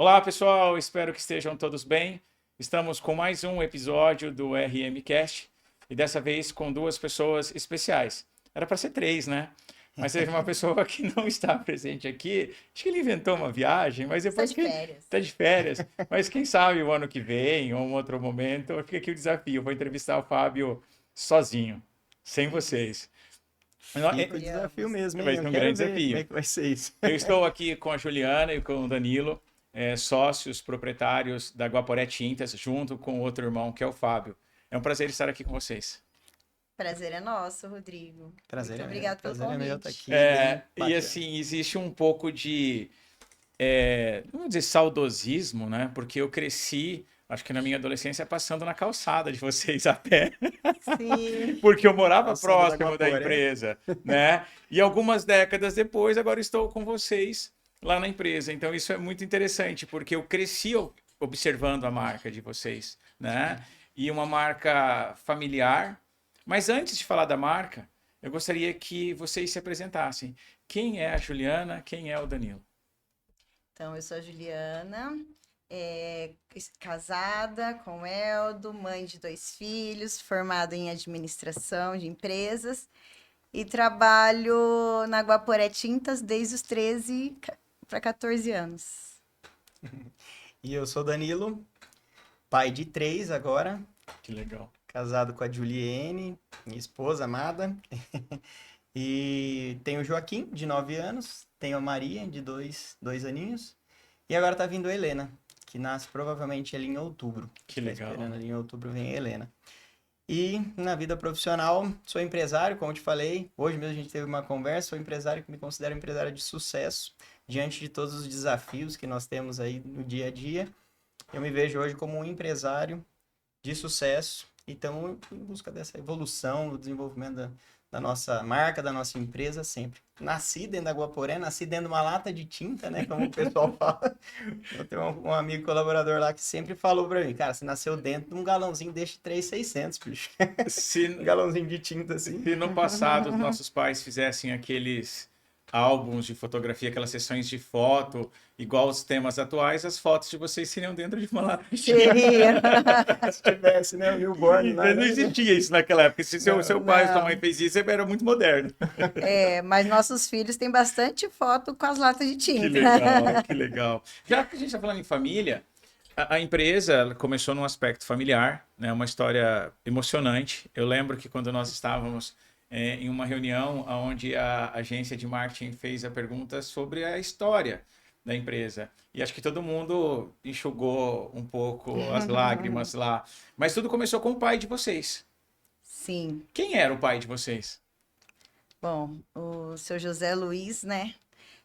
Olá, pessoal, espero que estejam todos bem. Estamos com mais um episódio do RMcast e dessa vez com duas pessoas especiais. Era para ser três, né? Mas teve uma pessoa que não está presente aqui. Acho que ele inventou uma viagem, mas Estou depois de que férias. está de férias. Mas quem sabe o ano que vem ou um outro momento, fica aqui o desafio. Eu vou entrevistar o Fábio sozinho, sem Isso. vocês. Fica o desafio Criamos. mesmo, Vai hein? ser Eu um quero grande ver como desafio. é que vai ser isso. Eu estou aqui com a Juliana e com o Danilo, sócios proprietários da Guaporé Tintas, junto com o outro irmão, que é o Fábio. É um prazer estar aqui com vocês. Prazer é nosso, Rodrigo. Prazer Muito é meu. obrigado pelo Prazer é meu estar convite. aqui. Bem E bacana. assim, existe um pouco de, vamos dizer, saudosismo, né? Porque eu cresci, acho que na minha adolescência, passando na calçada de vocês a pé, Sim. porque eu morava Calçada da próximo da Guaporé. empresa, né? E algumas décadas depois, agora estou com vocês lá na empresa. Então isso é muito interessante, porque eu cresci observando a marca de vocês, né? E uma marca familiar. Mas antes de falar da marca, eu gostaria que vocês se apresentassem. Quem é a Juliana? Quem é o Danilo? Então, eu sou a Juliana, casada com o Eldo, mãe de 2 filhos, formada em administração de empresas e trabalho na Guaporé Tintas desde os 13 para 14 anos. E eu sou Danilo, pai de 3 agora, Que legal. casado com a Juliene, minha esposa amada. E tenho o Joaquim, de 9 anos, tenho a Maria, de 2 aninhos. E agora tá vindo a Helena, que nasce provavelmente ali em outubro. Que Tá legal. esperando ali em outubro vem a Helena. E na vida profissional, sou empresário, como te falei. Hoje mesmo a gente teve uma conversa. Sou empresário que me considero empresário de sucesso, diante de todos os desafios que nós temos aí no dia a dia. Eu me vejo hoje como um empresário de sucesso e estamos em busca dessa evolução, do desenvolvimento da nossa marca, da nossa empresa sempre. Nasci dentro da Guaporé, nasci dentro de uma lata de tinta, né? Como o pessoal fala. Eu tenho um amigo colaborador lá que sempre falou pra mim, cara, você nasceu dentro de um galãozinho deste 3.600, bicho. Um Se, galãozinho de tinta assim. se no passado os nossos pais fizessem aqueles álbuns de fotografia, aquelas sessões de foto, igual os temas atuais, as fotos de vocês seriam dentro de uma lata. Seria. Se tivesse, né? O newborn lá, Não né? existia isso naquela época. Se seu pai ou sua mãe Não. fez isso, era muito moderno. Mas nossos filhos têm bastante foto com as latas de Que tinta. legal, que legal. Já que a gente está falando em família, a empresa ela começou num aspecto familiar, né? Uma história emocionante. Eu lembro que quando nós estávamos em uma reunião onde a agência de marketing fez a pergunta sobre a história da empresa. E acho que todo mundo enxugou um pouco as lágrimas lá. Mas tudo começou com o pai de vocês. Sim. Quem era o pai de vocês? Bom, o seu José Luiz, né?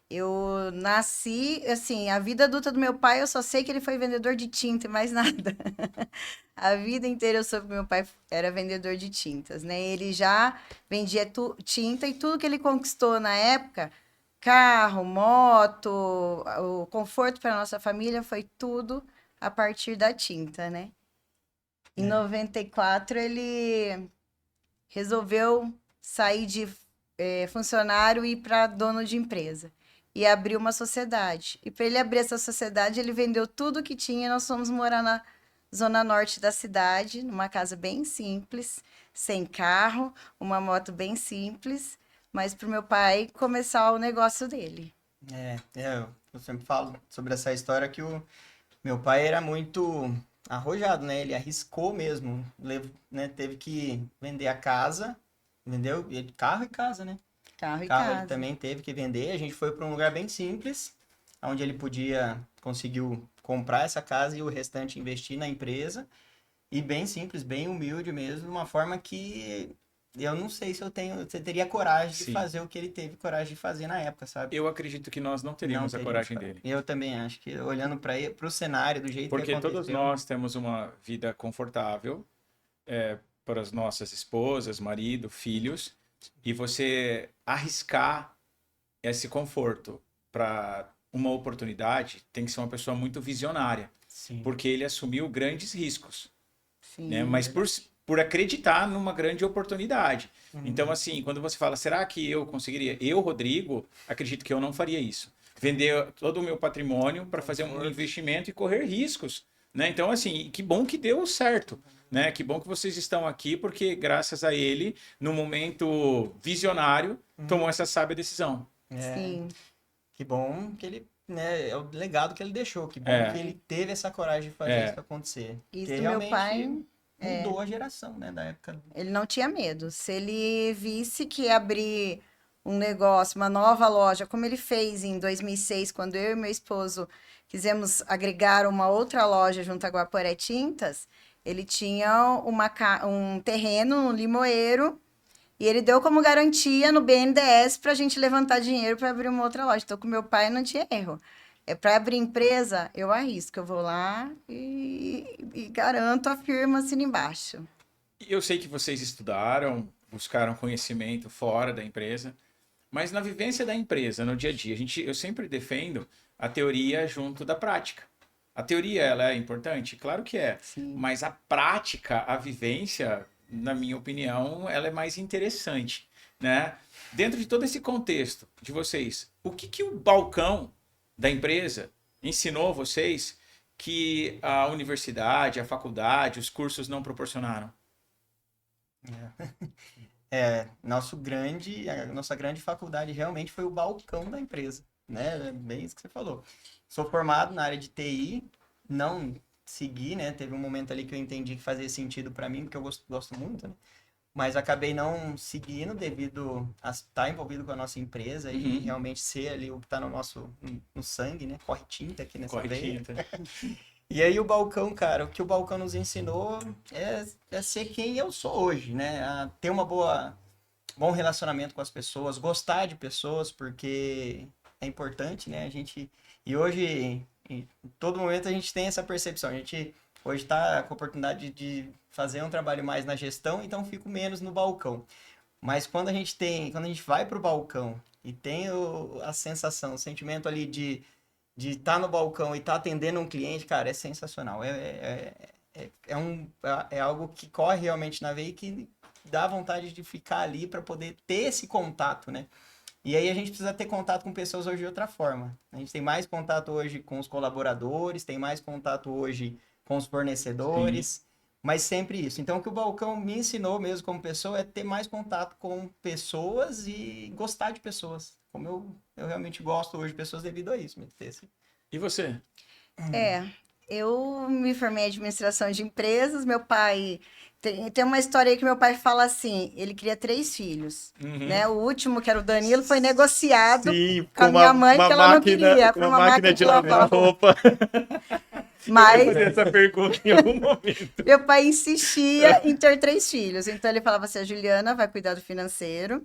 Eu nasci, assim, a vida adulta do meu pai, eu só sei que ele foi vendedor de tinta e mais nada. A vida inteira eu soube que meu pai era vendedor de tintas, né? Ele já vendia tinta e tudo que ele conquistou na época, carro, moto, o conforto para nossa família foi tudo a partir da tinta, né? Em 94 ele resolveu sair de funcionário e ir para dono de empresa. E abriu uma sociedade. E para ele abrir essa sociedade, ele vendeu tudo que tinha e nós fomos morar na zona norte da cidade, numa casa bem simples, sem carro, uma moto bem simples, mas para o meu pai começar o negócio dele. Eu sempre falo sobre essa história que o meu pai era muito arrojado, né? Ele arriscou mesmo, né? Teve que vender a casa, vendeu carro e casa, né? Carro e Carro ele casa. também teve que vender. A gente foi para um lugar bem simples, onde ele conseguiu comprar essa casa e o restante investir na empresa. E bem simples, bem humilde mesmo, uma forma que eu não sei se você teria coragem de Sim. fazer o que ele teve coragem de fazer na época, sabe? Eu acredito que nós não Não teríamos a teríamos coragem coragem. dele. Eu também acho que olhando para o cenário, do jeito que Porque todos aconteceu. nós temos uma vida confortável para as nossas esposas, marido, filhos, e você arriscar esse conforto para uma oportunidade tem que ser uma pessoa muito visionária, Sim. porque ele assumiu grandes riscos, Sim, né? Mas verdade. por acreditar numa grande oportunidade. Então, assim, quando você fala, será que eu conseguiria? Eu, Rodrigo, acredito que eu não faria isso. Vender todo o meu patrimônio para fazer um investimento e correr riscos, né? Então, assim, que bom que deu certo, né? Que bom que vocês estão aqui, porque graças a ele, no momento visionário, tomou essa sábia decisão. Sim. Que bom que ele, né, é o legado que ele deixou. Que bom É. que ele teve essa coragem de fazer isso acontecer. Isso Porque do meu realmente pai, mudou a geração, né, da época. ele não tinha medo. Se ele visse que ia abrir um negócio, uma nova loja, como ele fez em 2006, quando eu e meu esposo quisemos agregar uma outra loja junto à Guaporé Tintas, ele tinha um terreno no Limoeiro e ele deu como garantia no BNDES para a gente levantar dinheiro para abrir uma outra loja. Então, com meu pai não tinha erro. É para abrir empresa, eu arrisco, eu vou lá e garanto a firma assim embaixo. Eu sei que vocês estudaram, buscaram conhecimento fora da empresa, mas na vivência da empresa, no dia a dia, eu sempre defendo a teoria junto da prática. A teoria, ela é importante? Claro que é. Sim. Mas a prática, a vivência, na minha opinião, ela é mais interessante, né? Dentro de todo esse contexto de vocês, o que o balcão da empresa ensinou vocês que a universidade, a faculdade, os cursos não proporcionaram? A nossa grande faculdade realmente foi o balcão da empresa, né? É bem isso que você falou. Sou formado na área de TI, não segui, né? Teve um momento ali que eu entendi que fazia sentido para mim, porque eu gosto muito, né? Mas acabei não seguindo devido a estar envolvido com a nossa empresa e realmente ser ali o que está no sangue, né? Corre tinta aqui nessa veia. E aí o balcão, cara, o que o balcão nos ensinou é ser quem eu sou hoje, né? A ter bom relacionamento com as pessoas, gostar de pessoas, porque é importante, né? E hoje, em todo momento, a gente tem essa percepção. A gente hoje está com a oportunidade de fazer um trabalho mais na gestão, então fico menos no balcão. Mas quando a gente vai para o balcão e tem a sensação, o sentimento ali de estar no balcão e estar atendendo um cliente, cara, é sensacional. É algo que corre realmente na veia e que dá vontade de ficar ali para poder ter esse contato, né? E aí a gente precisa ter contato com pessoas hoje de outra forma. A gente tem mais contato hoje com os colaboradores, tem mais contato hoje com os fornecedores, sim, mas sempre isso. Então o que o balcão me ensinou mesmo como pessoa é ter mais contato com pessoas e gostar de pessoas. Como eu realmente gosto hoje de pessoas devido a isso. E você? Eu me formei em administração de empresas, meu pai... Tem uma história aí que meu pai fala assim, ele queria 3 filhos, né? O último, que era o Danilo, foi negociado com a minha mãe, que ela não queria. Com uma máquina de lavar roupa. Mas eu vou fazer essa pergunta em algum momento. Meu pai insistia em ter 3 filhos, então ele falava assim, a Juliana vai cuidar do financeiro,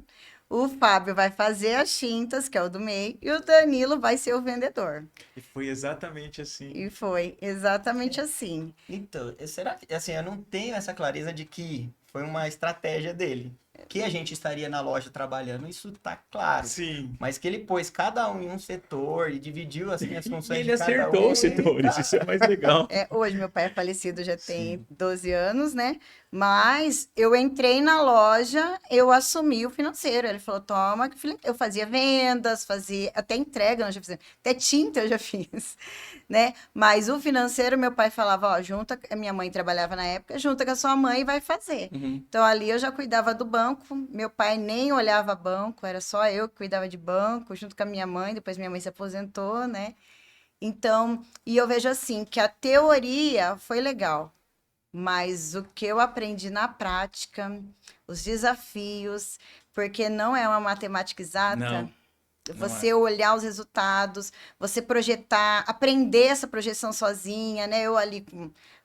o Fábio vai fazer as tintas, que é o do MEI, e o Danilo vai ser o vendedor. E foi exatamente assim. E foi exatamente assim. Então, será que, assim, eu não tenho essa clareza de que foi uma estratégia dele. Que a gente estaria na loja trabalhando, isso tá claro. Sim. Mas que ele pôs cada um em um setor e dividiu assim as funções e ele de cada acertou os setores, isso é mais legal. Hoje meu pai é falecido, já tem 12 anos, né? Mas eu entrei na loja, eu assumi o financeiro. Ele falou, toma, eu fazia vendas, fazia até entrega, nós já fizemos, até tinta eu já fiz, né? Mas o financeiro, meu pai falava, ó, junta, a minha mãe trabalhava na época, junta com a sua mãe e vai fazer. Então ali eu já cuidava do banco, meu pai nem olhava banco, era só eu que cuidava de banco, junto com a minha mãe, depois minha mãe se aposentou, né? Então, e eu vejo assim, que a teoria foi legal, mas o que eu aprendi na prática, os desafios, porque não é uma matemática exata, Não você olhar os resultados, você projetar, aprender essa projeção sozinha, né? Eu ali,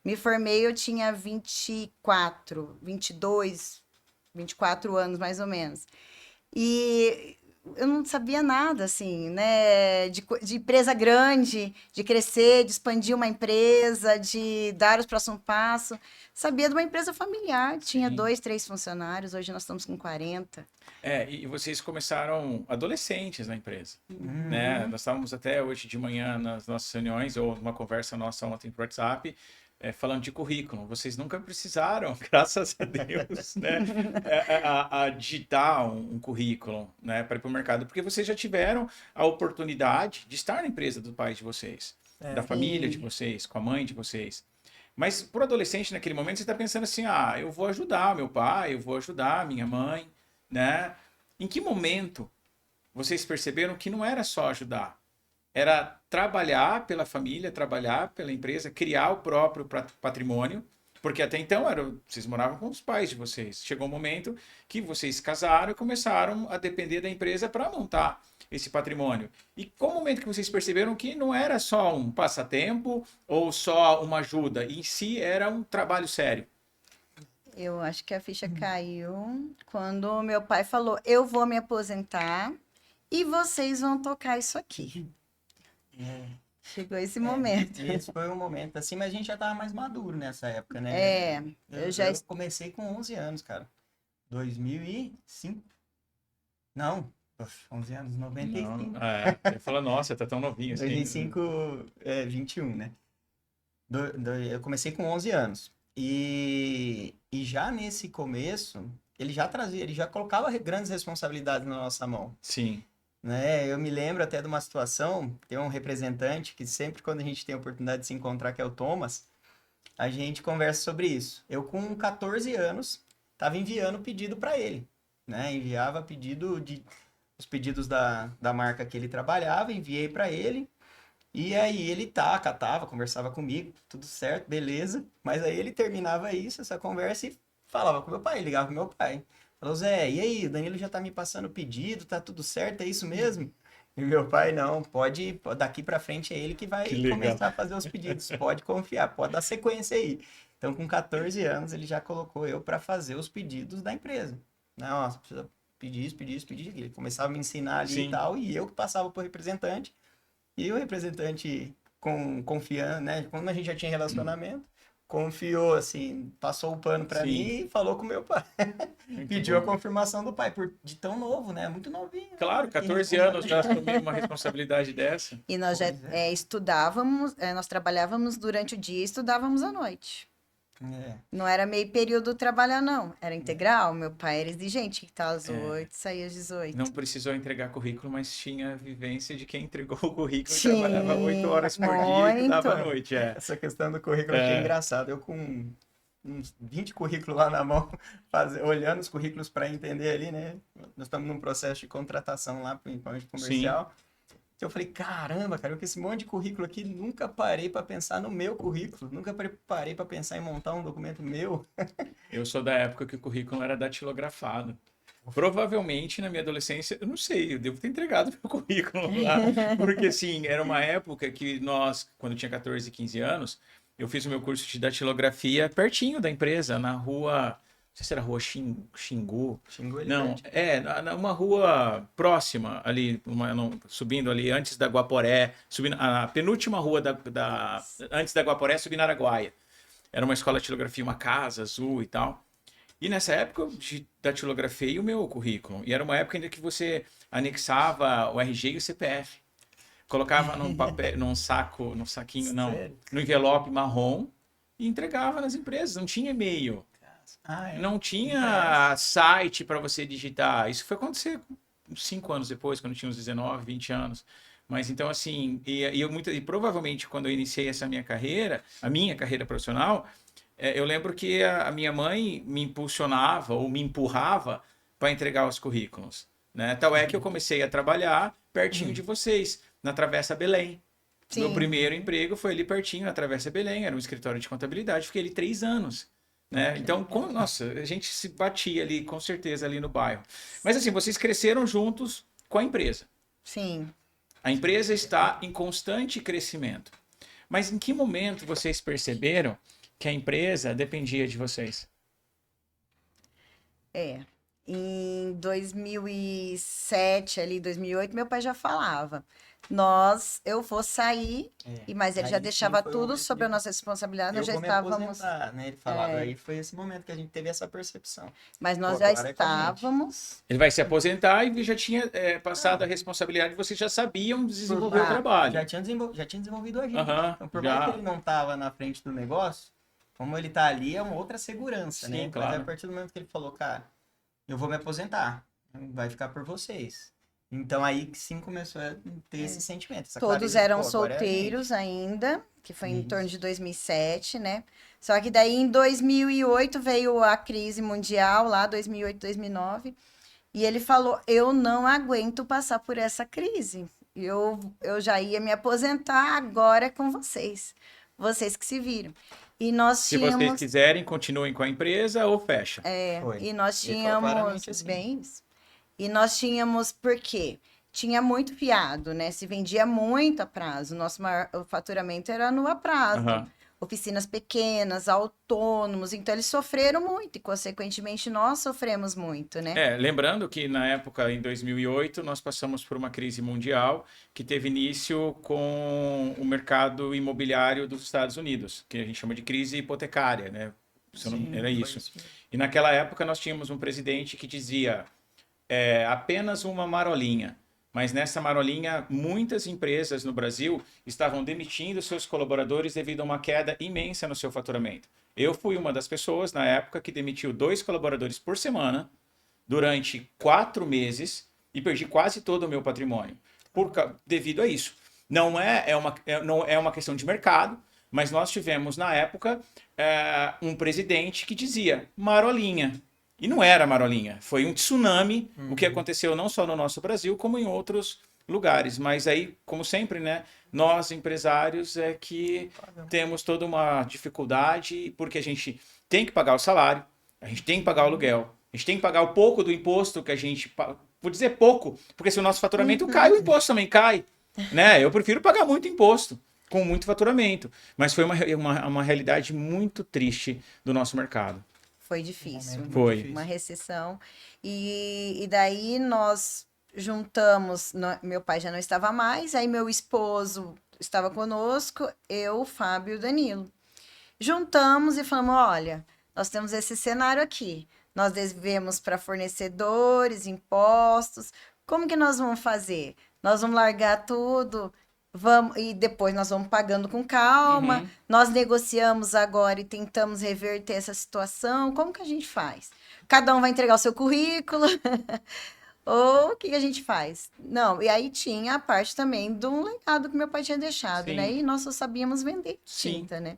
me formei, eu tinha 24 anos mais ou menos. E eu não sabia nada, assim, né? De empresa grande, de crescer, de expandir uma empresa, de dar os próximos passos. Sabia de uma empresa familiar, tinha 2, 3 funcionários, hoje nós estamos com 40. E vocês começaram adolescentes na empresa, né? Nós estávamos até hoje de manhã nas nossas reuniões, ou uma conversa nossa ontem por WhatsApp, falando de currículo, vocês nunca precisaram, graças a Deus, né, a digitar um currículo, né, para ir para o mercado, porque vocês já tiveram a oportunidade de estar na empresa do pai de vocês, da família de Sim. vocês, com a mãe de vocês. Mas para o adolescente, naquele momento, você está pensando assim, ah, eu vou ajudar meu pai, eu vou ajudar minha mãe, né? Em que momento vocês perceberam que não era só ajudar? Era trabalhar pela família, trabalhar pela empresa, criar o próprio patrimônio, porque até então vocês moravam com os pais de vocês. Chegou um momento que vocês se casaram e começaram a depender da empresa para montar esse patrimônio. E qual o momento que vocês perceberam que não era só um passatempo ou só uma ajuda, em si era um trabalho sério? Eu acho que a ficha caiu quando meu pai falou: eu vou me aposentar e vocês vão tocar isso aqui. É, Chegou esse momento. esse foi um momento assim, mas a gente já tava mais maduro nessa época, né? É, eu já. Eu comecei com 11 anos, cara. 2005? Não, poxa, 11 anos, 95. Não, ele falou, nossa, tá tão novinho assim. 2005, 21, né? Eu comecei com 11 anos. E já nesse começo, ele já colocava grandes responsabilidades na nossa mão, Sim, né? Eu me lembro até de uma situação, tem um representante que sempre quando a gente tem a oportunidade de se encontrar, que é o Thomas, a gente conversa sobre isso. Eu com 14 anos, estava enviando pedido para ele, né? Enviava os pedidos da marca que ele trabalhava, enviei para ele. E aí ele catava, conversava comigo, tudo certo, beleza. Mas aí ele terminava isso, essa conversa, e falava com meu pai, ligava pro meu pai. Falou, Zé, e aí, o Danilo já tá me passando o pedido, tá tudo certo, é isso mesmo? E meu pai, não, daqui pra frente é ele que vai que legal. começar a fazer os pedidos, pode confiar, pode dar sequência aí. Então, com 14 anos, ele já colocou eu para fazer os pedidos da empresa. Nossa, precisa pedir isso, pedir isso, pedir aquilo. Ele começava a me ensinar ali Sim. e tal, e eu que passava pro representante. E o representante, confiando, né? Como a gente já tinha relacionamento, confiou, assim, passou o pano pra Sim. mim e falou com meu pai. Muito Pediu a bom. confirmação do pai, de tão novo, né? Muito novinho. Claro, 14 anos já assumir uma responsabilidade dessa. E nós já Pois é. estudávamos, nós trabalhávamos durante o dia e estudávamos à noite. É. Não era meio período trabalhar, não. Era integral. Meu pai era exigente, que tá às É. 8, saía às 18. Não precisou entregar currículo, mas tinha a vivência de quem entregou o currículo e Sim, trabalhava 8 horas por dia e estudava à muito. noite. Essa questão do currículo aqui é engraçado. Eu com uns 20 currículos lá na mão, olhando os currículos para entender ali, né? Nós estamos num processo de contratação lá, principalmente comercial. Eu falei, caramba, cara, eu com esse monte de currículo aqui, nunca parei para pensar no meu currículo, nunca parei para pensar em montar um documento meu. Eu sou da época que o currículo era datilografado. Provavelmente na minha adolescência, eu não sei, eu devo ter entregado meu currículo lá. Porque assim, era uma época que nós, quando eu tinha 14, 15 anos, eu fiz o meu curso de datilografia pertinho da empresa, na rua. Não sei se era rua Xingu. Xingou ele Não, perto. uma rua próxima ali, subindo ali antes da Guaporé, subindo a penúltima rua antes da Guaporé, subindo Araguaia. Era uma escola de datilografia, uma casa azul e tal. E nessa época eu datilografei o meu currículo. E era uma época ainda que você anexava o RG e o CPF. Colocava num papel, num saquinho, não, Sério? no envelope marrom e entregava nas empresas. Não tinha e-mail. Ah, é. Não tinha site para você digitar. Isso foi acontecer 5 anos depois, quando eu tinha uns 19, 20 anos. Mas então, assim, e provavelmente quando eu iniciei essa minha carreira, a minha carreira profissional, eu lembro que a minha mãe me impulsionava ou me empurrava para entregar os currículos. Né? Tal é que eu comecei a trabalhar pertinho de vocês, na Travessa Belém. Meu Sim. primeiro emprego foi ali pertinho, na Travessa Belém, era um escritório de contabilidade, fiquei ali 3 anos. Né? Então, nossa, a gente se batia ali, com certeza, ali no bairro. Mas assim, vocês cresceram juntos com a empresa. Sim. A empresa está em constante crescimento. Mas em que momento vocês perceberam que a empresa dependia de vocês? Em 2007, ali, 2008, meu pai já falava. Eu vou sair, mas ele Aí já sim deixava foi o tudo momento sobre a de nossa responsabilidade, nós eu já vou me estávamos, aposentar, né? Ele falava. Aí foi esse momento que a gente teve essa percepção. mas Pô, nós já agora é com a gente. estávamos Ele vai se aposentar e já tinha passado a Não, responsabilidade, vocês já sabiam desenvolver o já. trabalho. já tinha desenvolvido a gente. Aham, Então, por mais que já. ele não tava na frente do negócio, como ele tá ali, é uma outra segurança, Sim, né? Mas a claro. partir do momento que ele falou, cara, eu vou me aposentar, vai ficar por vocês. Então aí que sim começou a ter esse sentimento, essa Todos clareza de, eram pô, agora é a solteiros gente. ainda, que foi em torno de Isso. 2007, né? Só que daí em 2008 veio a crise mundial, lá 2008, 2009, e ele falou: Eu não aguento passar por essa crise. Eu já ia me aposentar, agora é com vocês. Vocês que se viram. E nós Se vocês tínhamos, quiserem, continuem com a empresa ou fecha. Foi. e nós Ele falou tínhamos claramente assim. bens. E nós tínhamos, por quê? Tinha muito fiado, né? Se vendia muito a prazo. Nosso maior o faturamento era no a prazo. Aham. Oficinas pequenas, autônomos. Então, eles sofreram muito e, consequentemente, nós sofremos muito, né? Lembrando que na época, em 2008, nós passamos por uma crise mundial que teve início com o mercado imobiliário dos Estados Unidos, que a gente chama de crise hipotecária, né? Sim, Era foi isso. isso mesmo. E naquela época nós tínhamos um presidente que dizia apenas uma marolinha. Mas nessa marolinha, muitas empresas no Brasil estavam demitindo seus colaboradores devido a uma queda imensa no seu faturamento. Eu fui uma das pessoas na época que demitiu 2 colaboradores por semana durante 4 meses e perdi quase todo o meu patrimônio devido a isso. Não é uma questão de mercado, mas nós tivemos na época um presidente que dizia marolinha. E não era marolinha, foi um tsunami, o que aconteceu não só no nosso Brasil, como em outros lugares. Mas aí, como sempre, né, nós empresários é que temos toda uma dificuldade, porque a gente tem que pagar o salário, a gente tem que pagar o aluguel, a gente tem que pagar o pouco do imposto que a gente... Vou dizer pouco, porque se o nosso faturamento cai, o imposto também cai. Né? Eu prefiro pagar muito imposto, com muito faturamento. Mas foi uma realidade muito triste do nosso mercado. Foi difícil. Momento Foi. difícil. Uma recessão. E daí nós juntamos, meu pai já não estava mais, aí meu esposo estava conosco, eu, o Fábio e o Danilo. Juntamos e falamos: olha, nós temos esse cenário aqui. Nós devemos para fornecedores, impostos. Como que nós vamos fazer? Nós vamos largar tudo, vamos e depois nós vamos pagando com calma. Uhum. Nós negociamos agora e tentamos reverter essa situação. Como que a gente faz? Cada um vai entregar o seu currículo. Ou o que que a gente faz? Não, e aí tinha a parte também de um legado que meu pai tinha deixado, né? Sim. E nós só sabíamos vender Sim. tinta, né?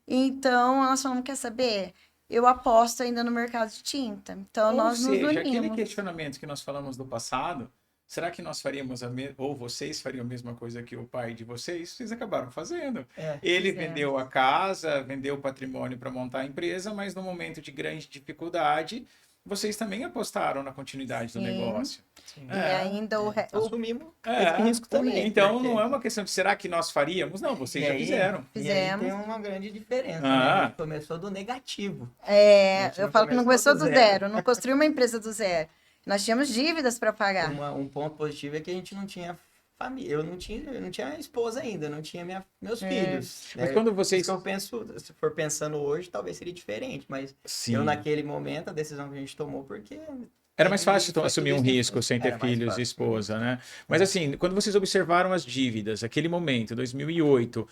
Então, nós falamos: quer saber? Eu aposto ainda no mercado de tinta. Então, Ou nós nos seja, aquele unimos. questionamento que nós falamos do passado, será que nós faríamos ou vocês fariam a mesma coisa que o pai de vocês? Vocês acabaram fazendo. É, Ele Fizemos. vendeu a casa, vendeu o patrimônio para montar a empresa, mas no momento de grande dificuldade, vocês também apostaram na continuidade do Sim. negócio. sim. E ainda o Assumimos É, esse risco também. então porque- não é uma questão de será que nós faríamos? Não, vocês E já aí- fizeram. E aí tem Fizemos. uma grande diferença, né? Ah. A gente começou do negativo. A gente Eu não falo que não começou começou do do zero. zero, não construiu uma empresa do zero. Nós tínhamos dívidas para pagar. Um ponto positivo é que a gente não tinha família. Eu não tinha esposa ainda, não tinha meus filhos. Mas né? quando Isso vocês... que eu penso, se for pensando hoje, talvez seria diferente, mas Sim. eu naquele momento, a decisão que a gente tomou, porque Era mais fácil foi assumir tudo um isso que- risco sem ter era mais filhos e fácil. esposa, né? Mas assim, quando vocês observaram as dívidas, aquele momento, 2008,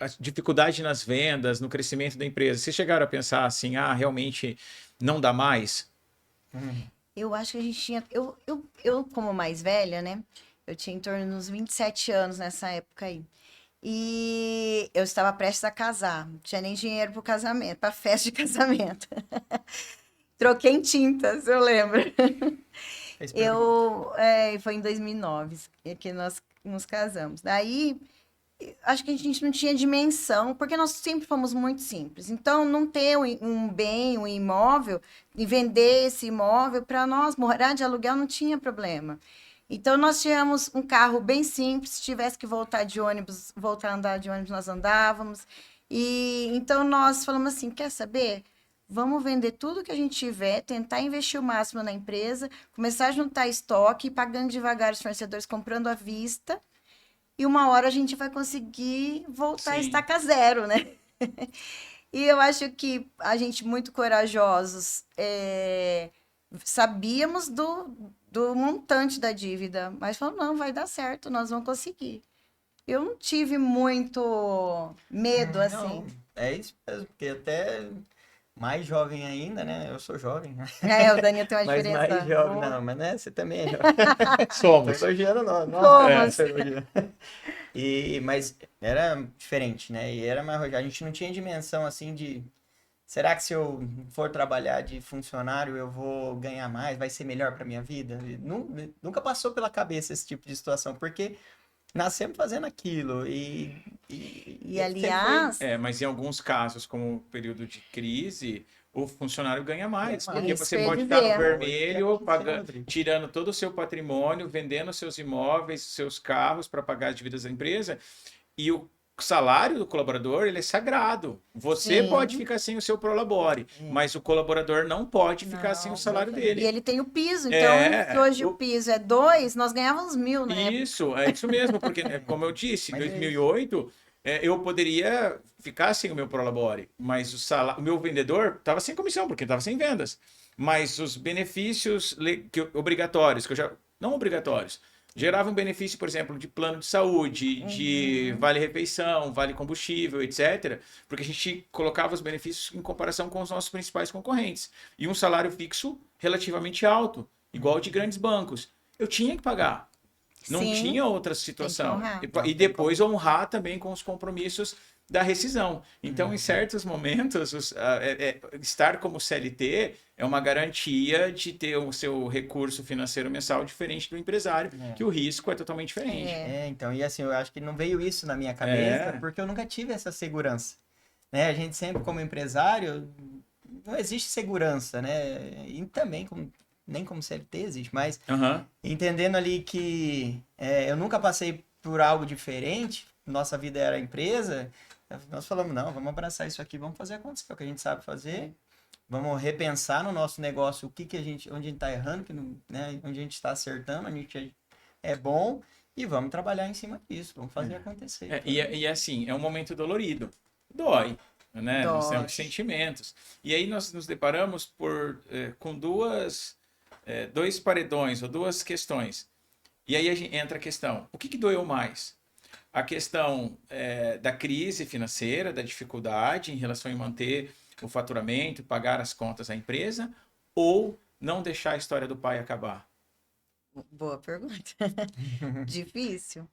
a dificuldade nas vendas, no crescimento da empresa, vocês chegaram a pensar assim, realmente não dá mais? Eu acho que a gente tinha. Eu, como mais velha, né? Eu tinha em torno de uns 27 anos nessa época aí. E eu estava prestes a casar. Não tinha nem dinheiro para o casamento, para festa de casamento. Troquei em tintas, eu lembro. Fez pergunta. Foi em 2009 que nós nos casamos. Daí, acho que a gente não tinha dimensão, porque nós sempre fomos muito simples. Então, não ter um bem, um imóvel, e vender esse imóvel, para nós, morar de aluguel não tinha problema. Então, nós tínhamos um carro bem simples, se tivesse que voltar de ônibus, voltar a andar de ônibus, nós andávamos. E então, nós falamos assim: quer saber? vamos vender tudo que a gente tiver, tentar investir o máximo na empresa, começar a juntar estoque, ir pagando devagar os fornecedores, comprando à vista, e uma hora a gente vai conseguir voltar a Sim. estaca zero, né? E eu acho que a gente, muito corajosos, sabíamos do montante da dívida, mas falamos, não, vai dar certo, nós vamos conseguir. Eu não tive muito medo, assim. Não, é isso mesmo, porque até mais jovem ainda, né? Eu sou jovem, né? O Daniel tem uma Mas diferença. mais jovem, boa. não, mas né, você também é jovem. Tô Somos. elogiando nós. Somos. Tô elogiando. Mas era diferente, né? E era mais a gente não tinha dimensão assim de será que se eu for trabalhar de funcionário eu vou ganhar mais, vai ser melhor para minha vida? E nunca passou pela cabeça esse tipo de situação, porque nascemos fazendo aquilo E sempre aliás, Mas em alguns casos, como o período de crise, o funcionário ganha mais, Ganha porque mais. você Isso que eu pode ia estar no dizer. vermelho, Pagando, tirando todo o seu patrimônio, vendendo seus imóveis, seus carros para pagar as dívidas da empresa, e o salário do colaborador, ele é sagrado. Você Sim. pode ficar sem o seu prolabore, mas o colaborador não pode ficar sem o Não, salário e dele. ele tem o piso, então, se hoje o piso é 2, nós ganhávamos 1.000, né? Isso, é isso mesmo, porque, como eu disse, em Mas é 2008, eu poderia ficar sem o meu prolabore, mas o meu vendedor estava sem comissão, porque estava sem vendas. Mas os benefícios obrigatórios, que eu já. Não obrigatórios, geravam benefício, por exemplo, de plano de saúde, de vale-refeição, vale-combustível, etc. Porque a gente colocava os benefícios em comparação com os nossos principais concorrentes. E um salário fixo relativamente alto, igual ao de grandes bancos. Eu tinha que pagar. Não Sim, tinha outra situação. honrar. E depois honrar também com os compromissos da rescisão. Então, em certos momentos, estar como CLT é uma garantia de ter o seu recurso financeiro mensal diferente do empresário, que o risco é totalmente diferente. então, e assim, eu acho que não veio isso na minha cabeça, porque eu nunca tive essa segurança, né? A gente sempre, como empresário, não existe segurança, né? E também, nem como CLT existe, mas entendendo ali que eu nunca passei por algo diferente, nossa vida era empresa, nós falamos, não, vamos abraçar isso aqui, vamos fazer acontecer, é o que a gente sabe fazer, vamos repensar no nosso negócio onde a gente está errando, né, onde a gente está acertando, a gente é bom, e vamos trabalhar em cima disso, vamos fazer acontecer. E assim, é um momento dolorido. Dói, né? Nós temos sentimentos. E aí nós nos deparamos com dois paredões ou duas questões. E aí entra a questão, o que doeu mais? A questão da crise financeira, da dificuldade em relação a manter o faturamento, pagar as contas da empresa, ou não deixar a história do pai acabar? Boa pergunta. Difícil.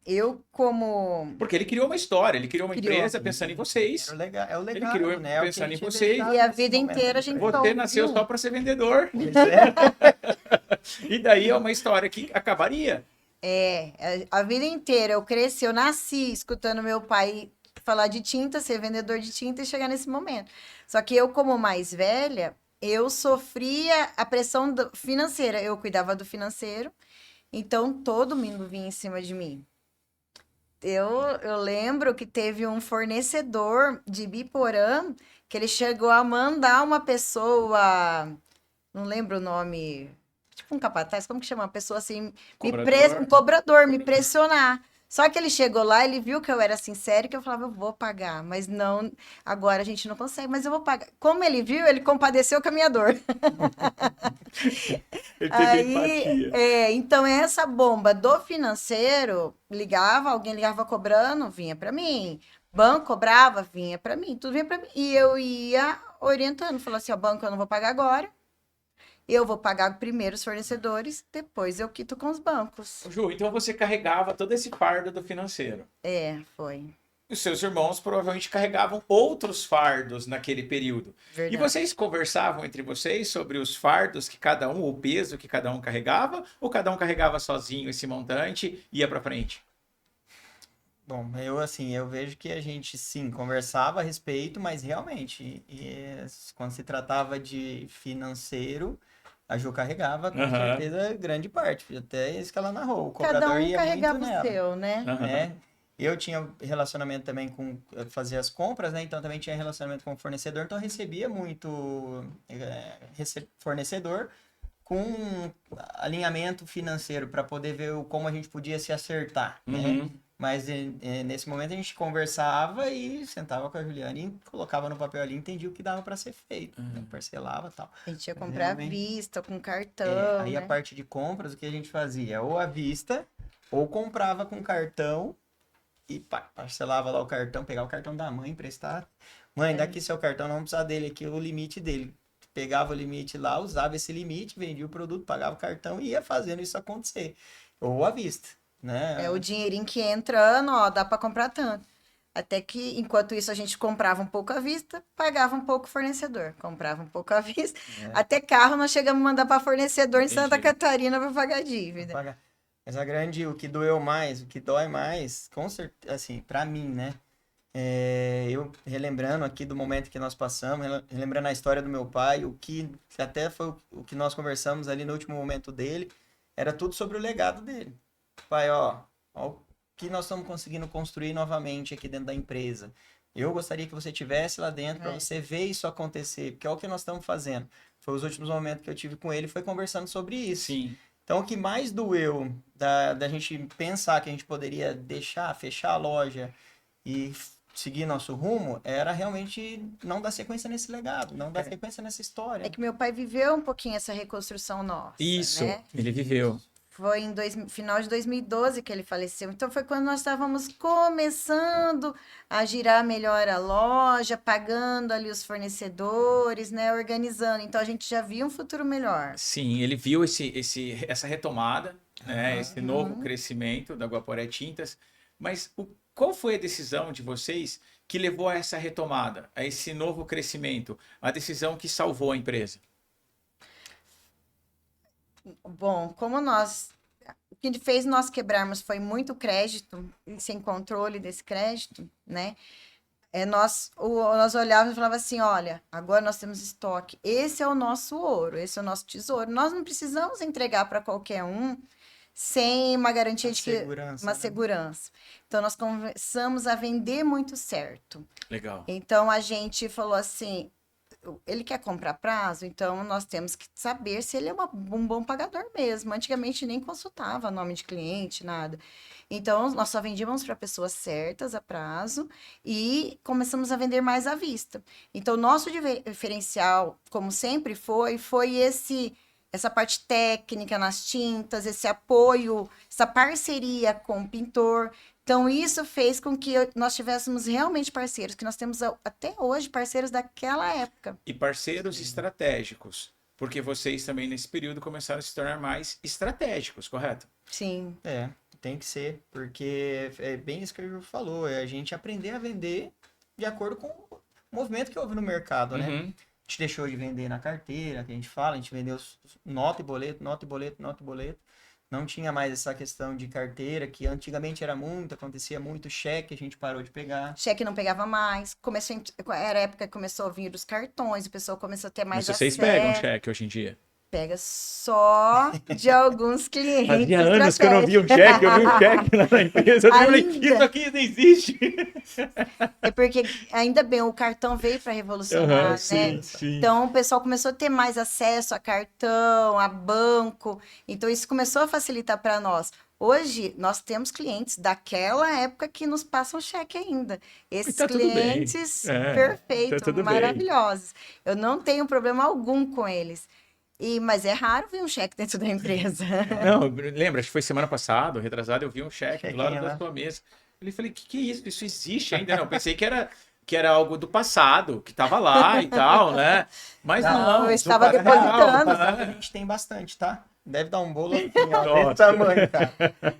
Eu como... Porque ele criou uma história, ele criou uma empresa pensando em vocês. É o legado, Ele criou né? pensando em vocês. E a vida inteira a gente Você nasceu só para ser vendedor. Pois é. E daí é uma história que acabaria. A vida inteira eu cresci, eu nasci escutando meu pai falar de tinta, ser vendedor de tinta e chegar nesse momento. Só que eu, como mais velha, eu sofria a pressão financeira. Eu cuidava do financeiro, então todo mundo vinha em cima de mim. Eu lembro que teve um fornecedor de Biporã que ele chegou a mandar uma pessoa, não lembro o nome, tipo um capataz, como que chama? Uma pessoa assim, um cobrador, me pressionar. Só que ele chegou lá, ele viu que eu era sincera, que eu falava, eu vou pagar, mas não, agora a gente não consegue, mas eu vou pagar. Como ele viu, ele compadeceu com a minha dor. Ele teve empatia. Então essa bomba do financeiro, alguém ligava cobrando, vinha para mim. Banco cobrava, vinha para mim, tudo vinha para mim. E eu ia orientando, falava assim, ó, banco eu não vou pagar agora. Eu vou pagar primeiro os fornecedores, depois eu quito com os bancos. Ju, então você carregava todo esse fardo do financeiro. Foi. Os seus irmãos provavelmente carregavam outros fardos naquele período. Verdade. E vocês conversavam entre vocês sobre os fardos que cada um, o peso que cada um carregava, ou cada um carregava sozinho esse montante e ia para frente? Bom, eu vejo que a gente, sim, conversava a respeito, mas realmente, quando se tratava de financeiro, a Ju carregava, com certeza, grande parte. Até isso que ela narrou. O cobrador Cada um ia carregava muito o nela, seu, né? né? Eu tinha relacionamento também com fazer as compras, né? Então também tinha relacionamento com o fornecedor, então eu recebia muito fornecedor com alinhamento financeiro para poder ver como a gente podia se acertar, né? Uhum. Mas nesse momento a gente conversava e sentava com a Juliana e colocava no papel ali, entendia o que dava para ser feito, né? Parcelava e tal. A gente ia Mas comprar à realmente, vista, com cartão, aí a né? parte de compras, o que a gente fazia? Ou à vista, ou comprava com cartão e parcelava lá o cartão, pegava o cartão da mãe, emprestar. Mãe, dá aqui seu cartão, não vamos precisar dele aqui, o limite dele. Pegava o limite lá, usava esse limite, vendia o produto, pagava o cartão e ia fazendo isso acontecer. Ou à vista, É o né? dinheirinho que entrando, ó, dá para comprar tanto. Até que, enquanto isso, a gente comprava um pouco à vista, pagava um pouco o fornecedor. Comprava um pouco à vista. É, Até carro nós chegamos a mandar para fornecedor em Santa Entendi. Catarina para pagar a pra dívida. pagar. Mas a grande, o que doeu mais, o que dói mais, com certeza, assim, pra mim, né? Eu relembrando aqui do momento que nós passamos, relembrando a história do meu pai, o que até foi o que nós conversamos ali no último momento dele, era tudo sobre o legado dele. Pai, ó o que nós estamos conseguindo construir novamente aqui dentro da empresa. Eu gostaria que você estivesse lá dentro para É. você ver isso acontecer, porque é o que nós estamos fazendo. Foi os últimos momentos que eu tive com ele, foi conversando sobre isso. Sim. Então, o que mais doeu da gente pensar que a gente poderia fechar a loja e seguir nosso rumo, era realmente não dar sequência nesse legado, não dar sequência nessa É história. que meu pai viveu um pouquinho essa reconstrução nossa, Isso, né? ele viveu. Foi em final de 2012 que ele faleceu. Então foi quando nós estávamos começando a girar melhor a loja, pagando ali os fornecedores, né, organizando. Então a gente já via um futuro melhor. Sim, ele viu essa retomada, né, esse Aham. novo crescimento da Guaporé Tintas. Mas qual foi a decisão de vocês que levou a essa retomada, a esse novo crescimento, a decisão que salvou a empresa? Bom, o que fez nós quebrarmos foi muito crédito, e sem controle desse crédito, né? Nós olhávamos e falávamos assim, olha, agora nós temos estoque, esse é o nosso ouro, esse é o nosso tesouro. Nós não precisamos entregar para qualquer um sem uma garantia A de que segurança, uma né? segurança. Então nós começamos a vender muito certo. Legal. Então a gente falou assim, ele quer comprar prazo, então nós temos que saber se ele é um bom pagador mesmo. Antigamente nem consultava nome de cliente, nada. Então nós só vendíamos para pessoas certas a prazo e começamos a vender mais à vista. Então nosso diferencial, como sempre foi essa parte técnica nas tintas, esse apoio, essa parceria com o pintor. Então, isso fez com que nós tivéssemos realmente parceiros, que nós temos até hoje parceiros daquela época. E parceiros estratégicos, porque vocês também nesse período começaram a se tornar mais estratégicos, correto? Sim, Tem que ser, porque é bem isso que a Ju falou, é a gente aprender a vender de acordo com o movimento que houve no mercado, né? Uhum. A gente deixou de vender na carteira, que a gente fala, a gente vendeu nota e boleto, nota e boleto, nota e boleto. Não tinha mais essa questão de carteira, que antigamente era muito, acontecia muito, cheque, a gente parou de pegar. cheque não pegava mais. Era a época que começou a vir os cartões, o pessoal começou a ter Mas mais vocês pegam acesso. cheque hoje em dia? Pega só de alguns clientes Fazia anos que eu não vi um cheque, eu vi um cheque lá na empresa, eu falei, Ainda. isso aqui não existe. É porque, ainda bem, o cartão veio para revolucionar, Aham, né? sim. Então, o pessoal começou a ter mais acesso a cartão, a banco. Então, isso começou a facilitar para nós. Hoje, nós temos clientes daquela época que nos passam cheque ainda. Esses tá tudo bem. clientes É, perfeitos, tá tudo bem. maravilhosos. Eu não tenho problema algum com eles. Mas é raro ver um cheque dentro da empresa. Não, lembra, acho que foi semana passada, retrasada, eu vi um cheque do lado Chequinho, da né? sua mesa. Eu falei, que é isso? Isso existe ainda? Não, pensei que era algo do passado, que tava lá e tal, né? Mas Não, eu não, estava cara depositando. real, A né? gente tem bastante, tá? Deve dar um bolo assim, ó, Nossa. desse tamanho, cara.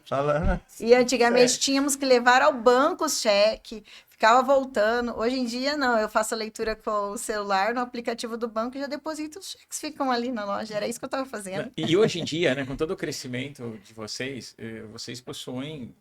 Falando. E antigamente tínhamos que levar ao banco o cheque, ficava voltando. Hoje em dia, não, eu faço a leitura com o celular no aplicativo do banco e já deposito os cheques, ficam ali na loja. Era isso que eu estava fazendo. E hoje em dia, né, com todo o crescimento de vocês, vocês possuem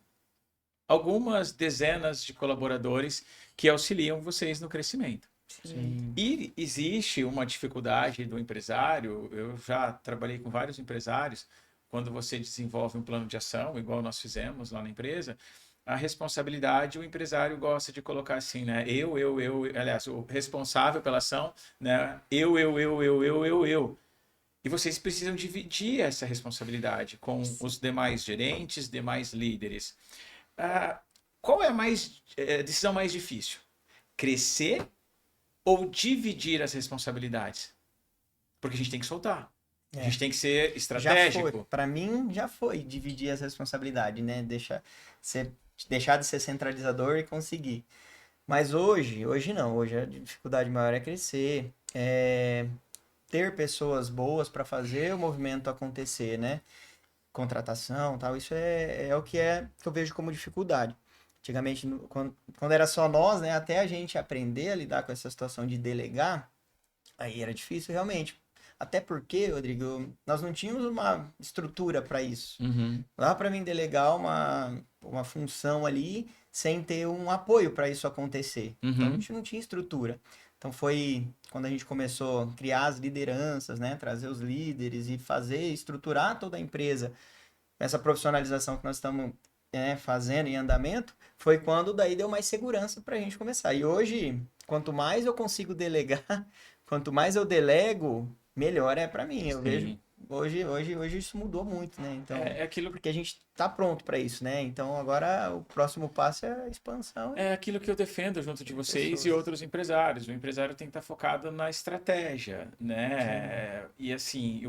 algumas dezenas de colaboradores que auxiliam vocês no crescimento. Sim. E existe uma dificuldade do empresário, eu já trabalhei com vários empresários, quando você desenvolve um plano de ação, igual nós fizemos lá na empresa, a responsabilidade, o empresário gosta de colocar assim, né? Aliás, o responsável pela ação, né? Eu. E vocês precisam dividir essa responsabilidade com os demais gerentes, demais líderes. Ah, qual é a decisão mais difícil? Crescer ou dividir as responsabilidades? Porque a gente tem que soltar. A É. gente tem que ser Já foi. estratégico. Para mim, já foi dividir as responsabilidades, né? Deixar de ser centralizador e conseguir. Mas hoje não. Hoje a dificuldade maior é crescer, ter pessoas boas para fazer o movimento acontecer, né? Contratação, tal. Isso é o que que eu vejo como dificuldade. Antigamente, quando era só nós, né? Até a gente aprender a lidar com essa situação de delegar, aí era difícil realmente. Até porque, Rodrigo, nós não tínhamos uma estrutura para isso. Uhum, Não dá para mim delegar uma função ali sem ter um apoio para isso acontecer. Então a uhum, gente não tinha estrutura. Então foi quando a gente começou a criar as lideranças, né? Trazer os líderes e estruturar toda a empresa. Essa profissionalização que nós estamos fazendo em andamento, foi quando daí deu mais segurança para a gente começar. E hoje, quanto mais eu consigo delegar, quanto mais eu delego, melhor é para mim. Eu vejo sim. hoje isso mudou muito, né? Então, É aquilo, porque a gente está pronto para isso, né? Então agora o próximo passo é a expansão é aquilo que eu defendo junto de de vocês e pessoas. outros empresários. O empresário tem que estar focado na estratégia, Sim. né? E assim,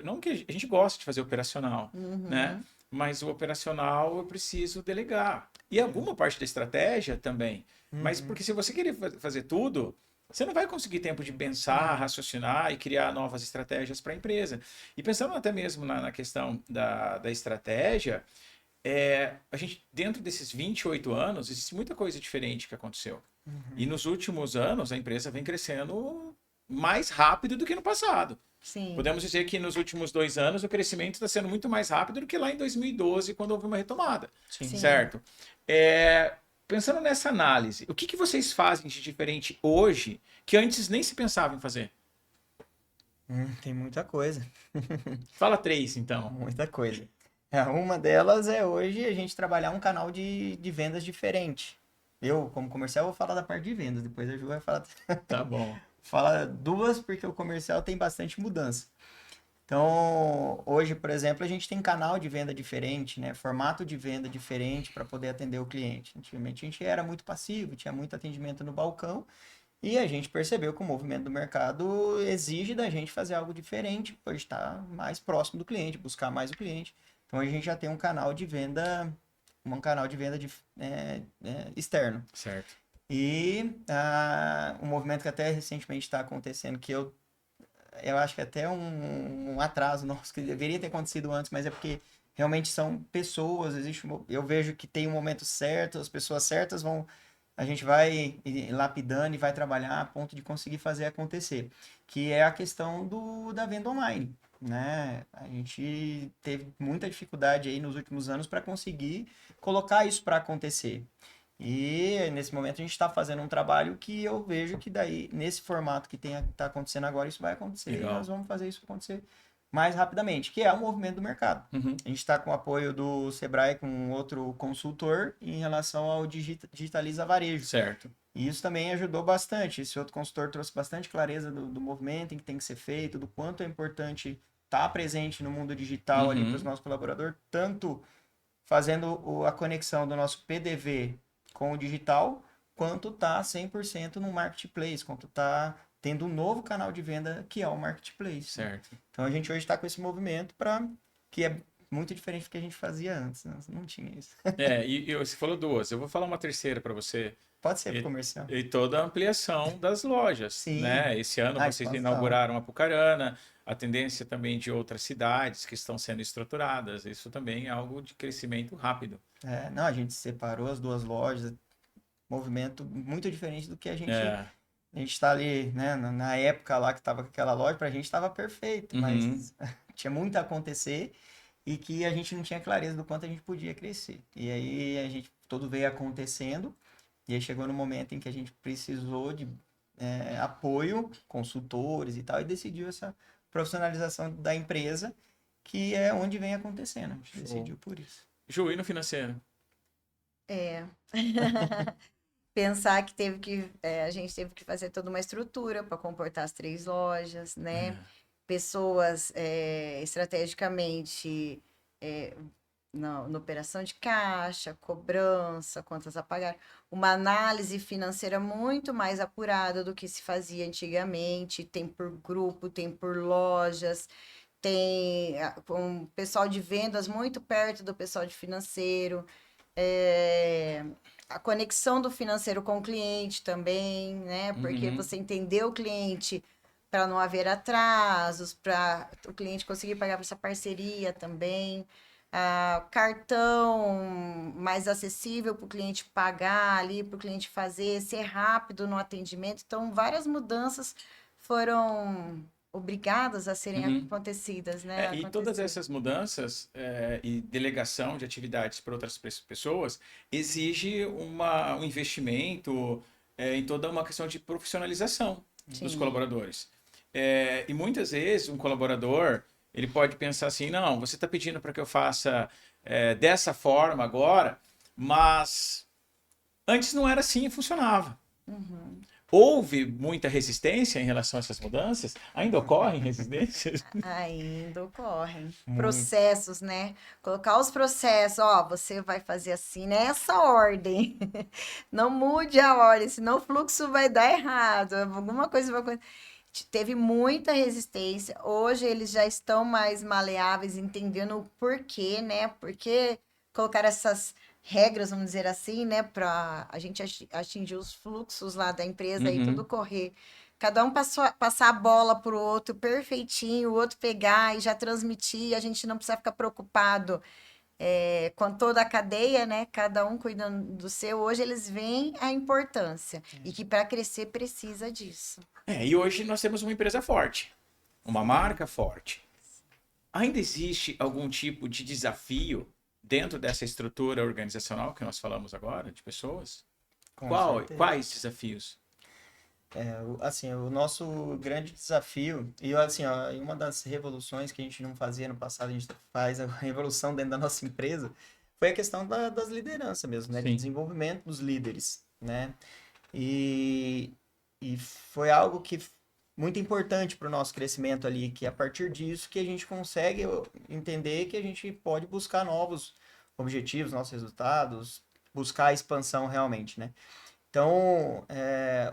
não que a gente gosta de fazer operacional, né? Uhum. Mas o operacional eu preciso delegar. E alguma parte da estratégia também. Mas Uhum. porque se você querer fazer tudo, você não vai conseguir tempo de pensar, raciocinar e criar novas estratégias para a empresa. E pensando até mesmo na questão da estratégia, a gente, dentro desses 28 anos, existe muita coisa diferente que aconteceu. E Uhum. nos últimos anos, a empresa vem crescendo mais rápido do que no passado. Sim. Podemos dizer que nos últimos 2 anos o crescimento está sendo muito mais rápido do que lá em 2012, quando houve uma retomada. Sim. Sim. Certo? Pensando nessa análise, o que vocês fazem de diferente hoje que antes nem se pensava em fazer? Tem muita coisa. Fala três, então. Muita coisa. Uma delas é hoje a gente trabalhar um canal de vendas diferente. Eu, como comercial, vou falar da parte de vendas, depois a Ju vai falar. Tá bom. Fala duas, porque o comercial tem bastante mudança. Então, hoje, por exemplo, a gente tem canal de venda diferente, né? Formato de venda diferente para poder atender o cliente. Antigamente a gente era muito passivo, tinha muito atendimento no balcão, e a gente percebeu que o movimento do mercado exige da gente fazer algo diferente, para estar mais próximo do cliente, buscar mais o cliente. Então a gente já tem um canal de venda externo. Certo. E um movimento que até recentemente está acontecendo, que eu acho que até um atraso nosso, que deveria ter acontecido antes, mas é porque realmente são pessoas, eu vejo que tem um momento certo, as pessoas certas a gente vai lapidando e vai trabalhar a ponto de conseguir fazer acontecer, que é a questão da venda online, né? A gente teve muita dificuldade aí nos últimos anos para conseguir colocar isso para acontecer. E nesse momento a gente está fazendo um trabalho que eu vejo que daí, nesse formato que está acontecendo agora, isso vai acontecer e nós Legal. vamos fazer isso acontecer mais rapidamente, que é o movimento do mercado. Uhum. A gente está com o apoio do Sebrae, com outro consultor, em relação ao Digitaliza Varejo. Certo. E isso também ajudou bastante. Esse outro consultor trouxe bastante clareza do movimento em que tem que ser feito, do quanto é importante estar presente no mundo digital ali para os Uhum. nossos colaboradores, tanto fazendo a conexão do nosso PDV com o digital, quanto tá 100% no marketplace, quanto tá tendo um novo canal de venda que é o marketplace. Certo. Então a gente hoje está com esse movimento que é muito diferente do que a gente fazia antes, né? Não tinha isso. E você falou duas. Eu vou falar uma terceira para você. Pode ser pro E, comercial. e toda a ampliação das lojas, Sim. né? Esse ano vocês Expansão. inauguraram Apucarana, a tendência também de outras cidades que estão sendo estruturadas. Isso também é algo de crescimento rápido. Não, a gente separou as duas lojas, movimento muito diferente do que a gente É. está ali, né, na época lá que estava com aquela loja, pra gente estava perfeito, Uhum. mas tinha muito a acontecer e que a gente não tinha clareza do quanto a gente podia crescer. E aí a gente tudo veio acontecendo e aí chegou no momento em que a gente precisou de apoio, consultores e tal, e decidiu essa profissionalização da empresa, que é onde vem acontecendo. A gente Show. decidiu por isso. Ju, e no financeiro? É. Pensar que a gente teve que fazer toda uma estrutura para comportar as 3 lojas, né? Pessoas estrategicamente é, na operação de caixa, cobrança, contas a pagar, uma análise financeira muito mais apurada do que se fazia antigamente, tem por grupo, tem por lojas, tem um pessoal de vendas muito perto do pessoal de financeiro, é, a conexão do financeiro com o cliente também, né? Porque Uhum. você entender o cliente para não haver atrasos, para o cliente conseguir pagar para essa parceria também. Cartão mais acessível para o cliente pagar ali, para o cliente fazer, ser rápido no atendimento. Então, várias mudanças foram obrigadas a serem Uhum. acontecidas, né? E todas Acontecer. essas mudanças e delegação de atividades para outras pessoas exige um investimento em toda uma questão de profissionalização dos Sim. colaboradores. E muitas vezes um colaborador ele pode pensar assim, não, você está pedindo para que eu faça dessa forma agora, mas antes não era assim e funcionava. Uhum. Houve muita resistência em relação a essas mudanças? Ainda ocorrem resistências? Ainda ocorrem. Muito. Processos, né? Colocar os processos, ó, você vai fazer assim nessa ordem. Não mude a ordem, senão o fluxo vai dar errado. Alguma coisa vai acontecer. Teve muita resistência. Hoje eles já estão mais maleáveis, entendendo o porquê, né? Porque colocar essas regras, vamos dizer assim, né, para a gente atingir os fluxos lá da empresa e tudo Uhum. correr. Cada um passar a bola para o outro perfeitinho, o outro pegar e já transmitir, a gente não precisa ficar preocupado com toda a cadeia, né? Cada um cuidando do seu. Hoje eles veem a importância e que para crescer precisa disso. E hoje nós temos uma empresa forte, uma Sim. marca forte. Ainda existe algum tipo de desafio dentro dessa estrutura organizacional que nós falamos agora, de pessoas? Com certeza. Quais desafios? Assim, o nosso grande desafio, e assim, ó, em uma das revoluções que a gente não fazia no passado, a gente faz a revolução dentro da nossa empresa, foi a questão das lideranças mesmo, né? De Sim. desenvolvimento dos líderes, né? E, e foi algo que muito importante para o nosso crescimento ali, que é a partir disso que a gente consegue entender que a gente pode buscar novos objetivos, novos resultados, buscar a expansão realmente, né? Então,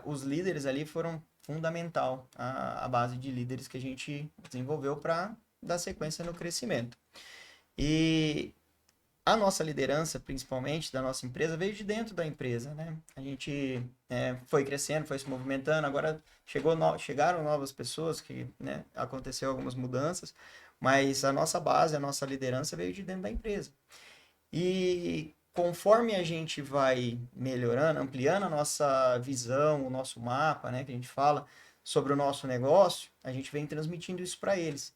os líderes ali foram fundamental, a base de líderes que a gente desenvolveu para dar sequência no crescimento. E a nossa liderança, principalmente da nossa empresa, veio de dentro da empresa, né? A gente foi crescendo, foi se movimentando, agora chegaram novas pessoas, que, né, aconteceu algumas mudanças, mas a nossa base, a nossa liderança veio de dentro da empresa. E conforme a gente vai melhorando, ampliando a nossa visão, o nosso mapa, né, que a gente fala sobre o nosso negócio, a gente vem transmitindo isso para eles.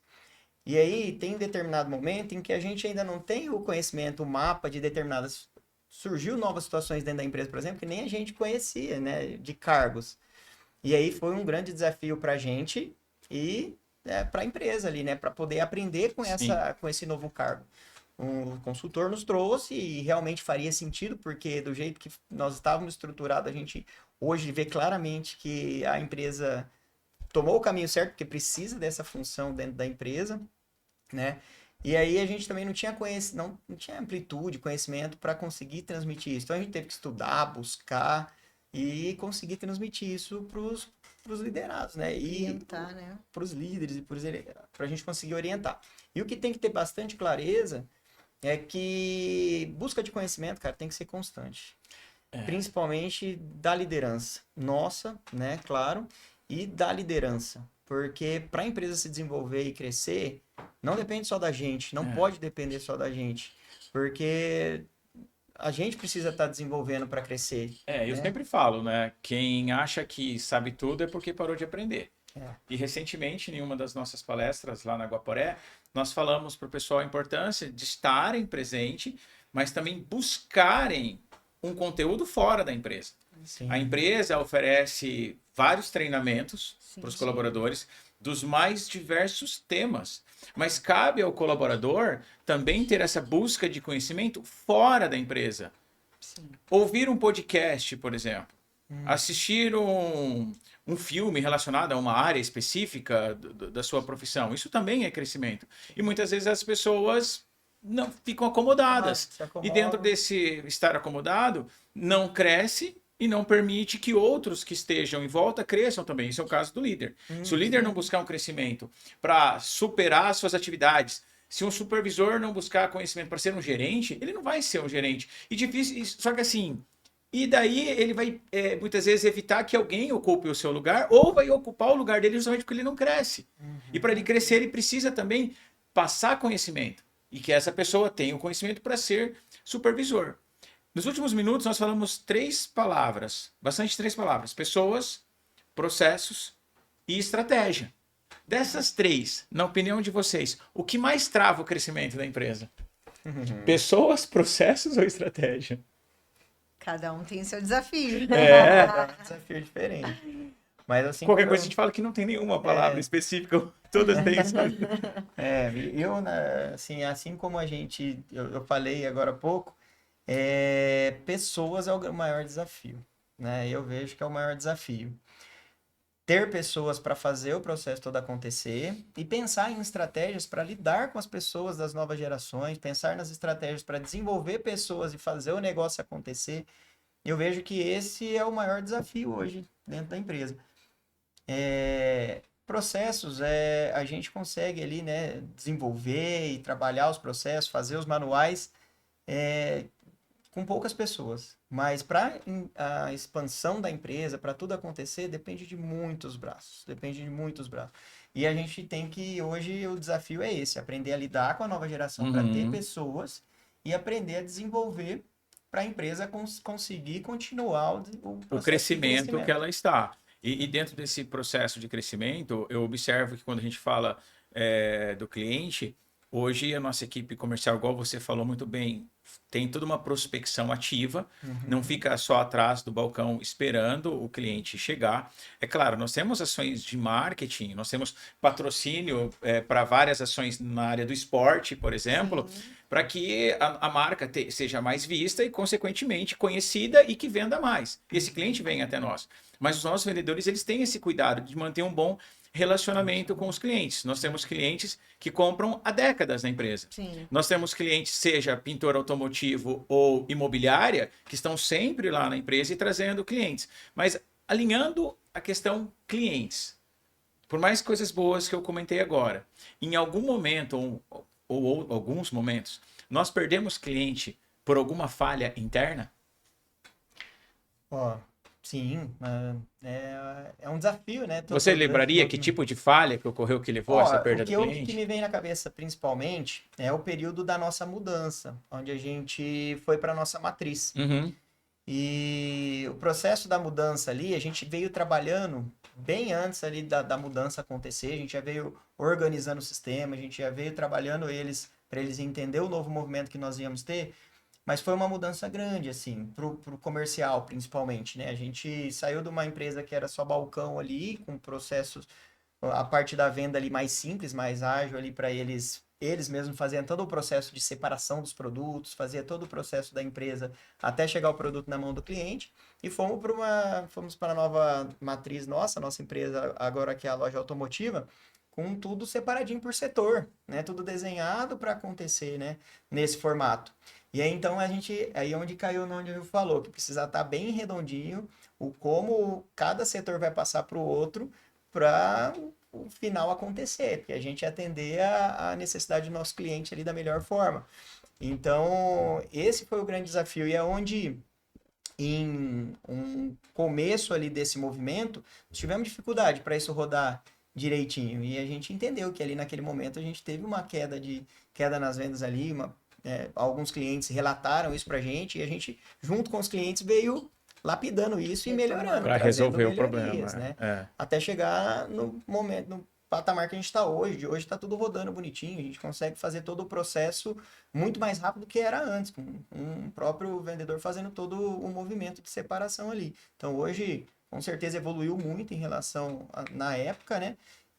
E aí tem determinado momento em que a gente ainda não tem o conhecimento, o mapa de determinadas. Surgiu novas situações dentro da empresa, por exemplo, que nem a gente conhecia, né, de cargos. E aí foi um grande desafio para a gente e para a empresa ali, né, para poder aprender Sim. com esse novo cargo. Um consultor nos trouxe e realmente faria sentido, porque do jeito que nós estávamos estruturados, a gente hoje vê claramente que a empresa tomou o caminho certo, porque precisa dessa função dentro da empresa, né? E aí a gente também não tinha amplitude, conhecimento para conseguir transmitir isso. Então a gente teve que estudar, buscar e conseguir transmitir isso para os liderados, né? E Orientar, né? para os líderes e para a gente conseguir orientar. E o que tem que ter bastante clareza é que busca de conhecimento, cara, tem que ser constante. Principalmente da liderança. Nossa, né, claro, e da liderança. Porque para a empresa se desenvolver e crescer, não depende só da gente, não É. pode depender só da gente. Porque a gente precisa estar desenvolvendo para crescer, Eu né? sempre falo, né? Quem acha que sabe tudo é porque parou de aprender. É, E recentemente, em uma das nossas palestras lá na Guaporé, nós falamos para o pessoal a importância de estarem presente, mas também buscarem um conteúdo fora da empresa. A sim, empresa oferece vários treinamentos para os Sim. sim, colaboradores dos mais diversos temas, mas cabe ao colaborador também ter essa busca de conhecimento fora da empresa. Ouvir um podcast, por exemplo. Assistir um filme relacionado a uma área específica da sua profissão. Isso também é crescimento. E muitas vezes as pessoas não ficam acomodadas. Se E dentro acomoda. desse estar acomodado, não cresce e não permite que outros que estejam em volta cresçam também. Esse é o caso do líder. Se o líder não buscar um crescimento para superar as suas atividades, se um supervisor não buscar conhecimento para ser um gerente, ele não vai ser um gerente. E difícil, só que assim, e daí ele vai muitas vezes evitar que alguém ocupe o seu lugar ou vai ocupar o lugar dele justamente porque ele não cresce. E para ele crescer, ele precisa também passar conhecimento. E que essa pessoa tenha o conhecimento para ser supervisor. Nos últimos minutos, nós falamos 3 palavras, bastante 3 palavras: pessoas, processos e estratégia. Dessas 3, na opinião de vocês, o que mais trava o crescimento da empresa? Pessoas, processos ou estratégia? Cada um tem seu desafio. É um desafio diferente. Mas assim, Qualquer como coisa a gente fala que não tem nenhuma palavra específica, todas têm. assim como a gente, eu falei agora há pouco, pessoas é o maior desafio, né? Eu vejo que é o maior desafio. Ter pessoas para fazer o processo todo acontecer e pensar em estratégias para lidar com as pessoas das novas gerações, pensar nas estratégias para desenvolver pessoas e fazer o negócio acontecer. Eu vejo que esse é o maior desafio hoje dentro da empresa. Processos, a gente consegue ali, né, desenvolver e trabalhar os processos, fazer os manuais com poucas pessoas. Mas para a expansão da empresa, para tudo acontecer, depende de muitos braços. Depende de muitos braços. E a gente tem que, hoje, o desafio é esse, aprender a lidar com a nova geração para ter pessoas e aprender a desenvolver para a empresa conseguir continuar o O processo de crescimento que ela está. E dentro desse processo de crescimento, eu observo que quando a gente fala do cliente, hoje a nossa equipe comercial, igual você falou muito bem, tem toda uma prospecção ativa, não fica só atrás do balcão esperando o cliente chegar. É claro, nós temos ações de marketing, nós temos patrocínio para várias ações na área do esporte, por exemplo, para que a marca seja mais vista e, consequentemente, conhecida e que venda mais. E esse cliente vem até nós. Mas os nossos vendedores, eles têm esse cuidado de manter um bom relacionamento com os clientes. Nós temos clientes que compram há décadas na empresa. Sim. Nós temos clientes, seja pintor automotivo ou imobiliária, que estão sempre lá na empresa e trazendo clientes. Mas alinhando a questão clientes, por mais coisas boas que eu comentei agora, em algum momento, ou alguns momentos, nós perdemos cliente por alguma falha interna? Ó, sim, é um desafio, né? Você lembraria que tipo de falha que ocorreu que levou a essa perda do O que cliente? me vem na cabeça principalmente é o período da nossa mudança, onde a gente foi para nossa matriz. Uhum. E o processo da mudança ali, a gente veio trabalhando bem antes ali da mudança acontecer, a gente já veio organizando o sistema, a gente já veio trabalhando eles para eles entender o novo movimento que nós íamos ter, mas foi uma mudança grande, assim, pro comercial, principalmente, né? A gente saiu de uma empresa que era só balcão ali, com processos, a parte da venda ali mais simples, mais ágil ali para eles mesmos faziam todo o processo de separação dos produtos, fazia todo o processo da empresa até chegar o produto na mão do cliente, e fomos para a nova matriz nossa empresa agora que é a loja automotiva, com tudo separadinho por setor, né? Tudo desenhado para acontecer, né? Nesse formato. E aí então aí onde caiu onde eu falou, que precisa estar bem redondinho, o como cada setor vai passar para o outro para o final acontecer, porque a gente atender a necessidade do nosso cliente ali da melhor forma. Então, esse foi o grande desafio, e é onde em um começo ali desse movimento, nós tivemos dificuldade para isso rodar direitinho, e a gente entendeu que ali naquele momento a gente teve uma queda nas vendas ali, alguns clientes relataram isso pra gente, e a gente, junto com os clientes, veio lapidando isso e melhorando, Para trazendo resolver o melhorias, problema. né? Até chegar no momento, no patamar que a gente está hoje. Hoje está tudo rodando bonitinho, a gente consegue fazer todo o processo muito mais rápido do que era antes, com um próprio vendedor fazendo todo o movimento de separação ali. Então hoje, com certeza, evoluiu muito em relação na época, né?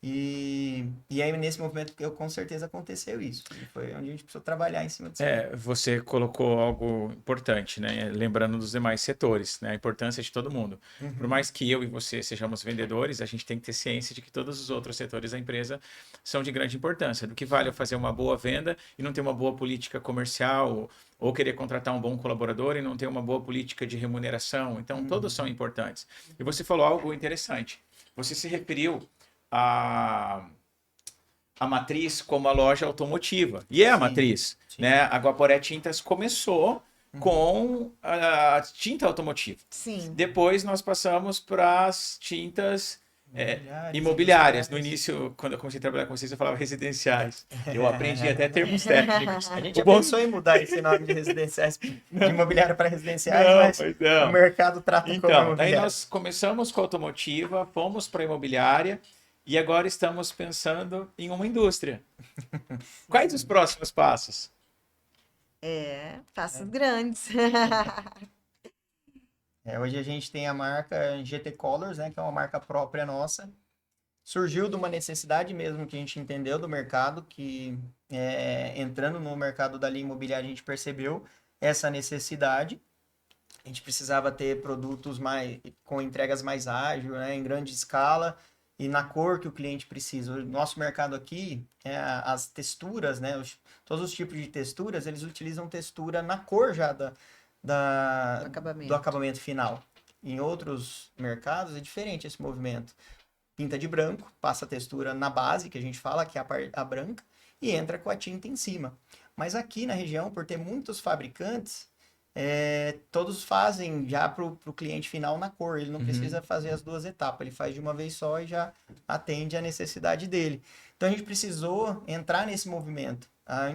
E aí, nesse movimento, eu, com certeza aconteceu isso. E foi onde a gente precisou trabalhar em cima disso. Você colocou algo importante, né? Lembrando dos demais setores, né? A importância de todo mundo. Por mais que eu e você sejamos vendedores, a gente tem que ter ciência de que todos os outros setores da empresa são de grande importância. Do que vale eu fazer uma boa venda e não ter uma boa política comercial, ou querer contratar um bom colaborador e não ter uma boa política de remuneração. Então, todos são importantes. E você falou algo interessante. Você se referiu a matriz como a loja automotiva. E é a matriz, sim. né? A Guaporé Tintas começou com a tinta automotiva. Sim. Depois nós passamos para as tintas imobiliárias. No início, quando eu comecei a trabalhar com vocês, eu falava residenciais. Eu aprendi até termos técnicos. A gente já pensou em mudar esse nome de residenciais, de imobiliário para residenciais, mas não. o mercado trata como imobiliário. Daí nós começamos com a automotiva, fomos para a imobiliária e agora estamos pensando em uma indústria. Quais os próximos passos? Passos grandes. Hoje a gente tem a marca GT Colors, né, que é uma marca própria nossa. Surgiu de uma necessidade mesmo que a gente entendeu do mercado, que entrando no mercado da linha imobiliária a gente percebeu essa necessidade. A gente precisava ter produtos com entregas mais ágeis, né, em grande escala e na cor que o cliente precisa. O nosso mercado aqui, as texturas, né, todos os tipos de texturas, eles utilizam textura na cor já do acabamento final. Em outros mercados é diferente esse movimento. Pinta de branco, passa a textura na base, que a gente fala, que é a branca, e entra com a tinta em cima. Mas aqui na região, por ter muitos fabricantes, todos fazem já para o cliente final na cor. Ele não precisa fazer as duas etapas, ele faz de uma vez só e já atende a necessidade dele. Então a gente precisou entrar nesse movimento,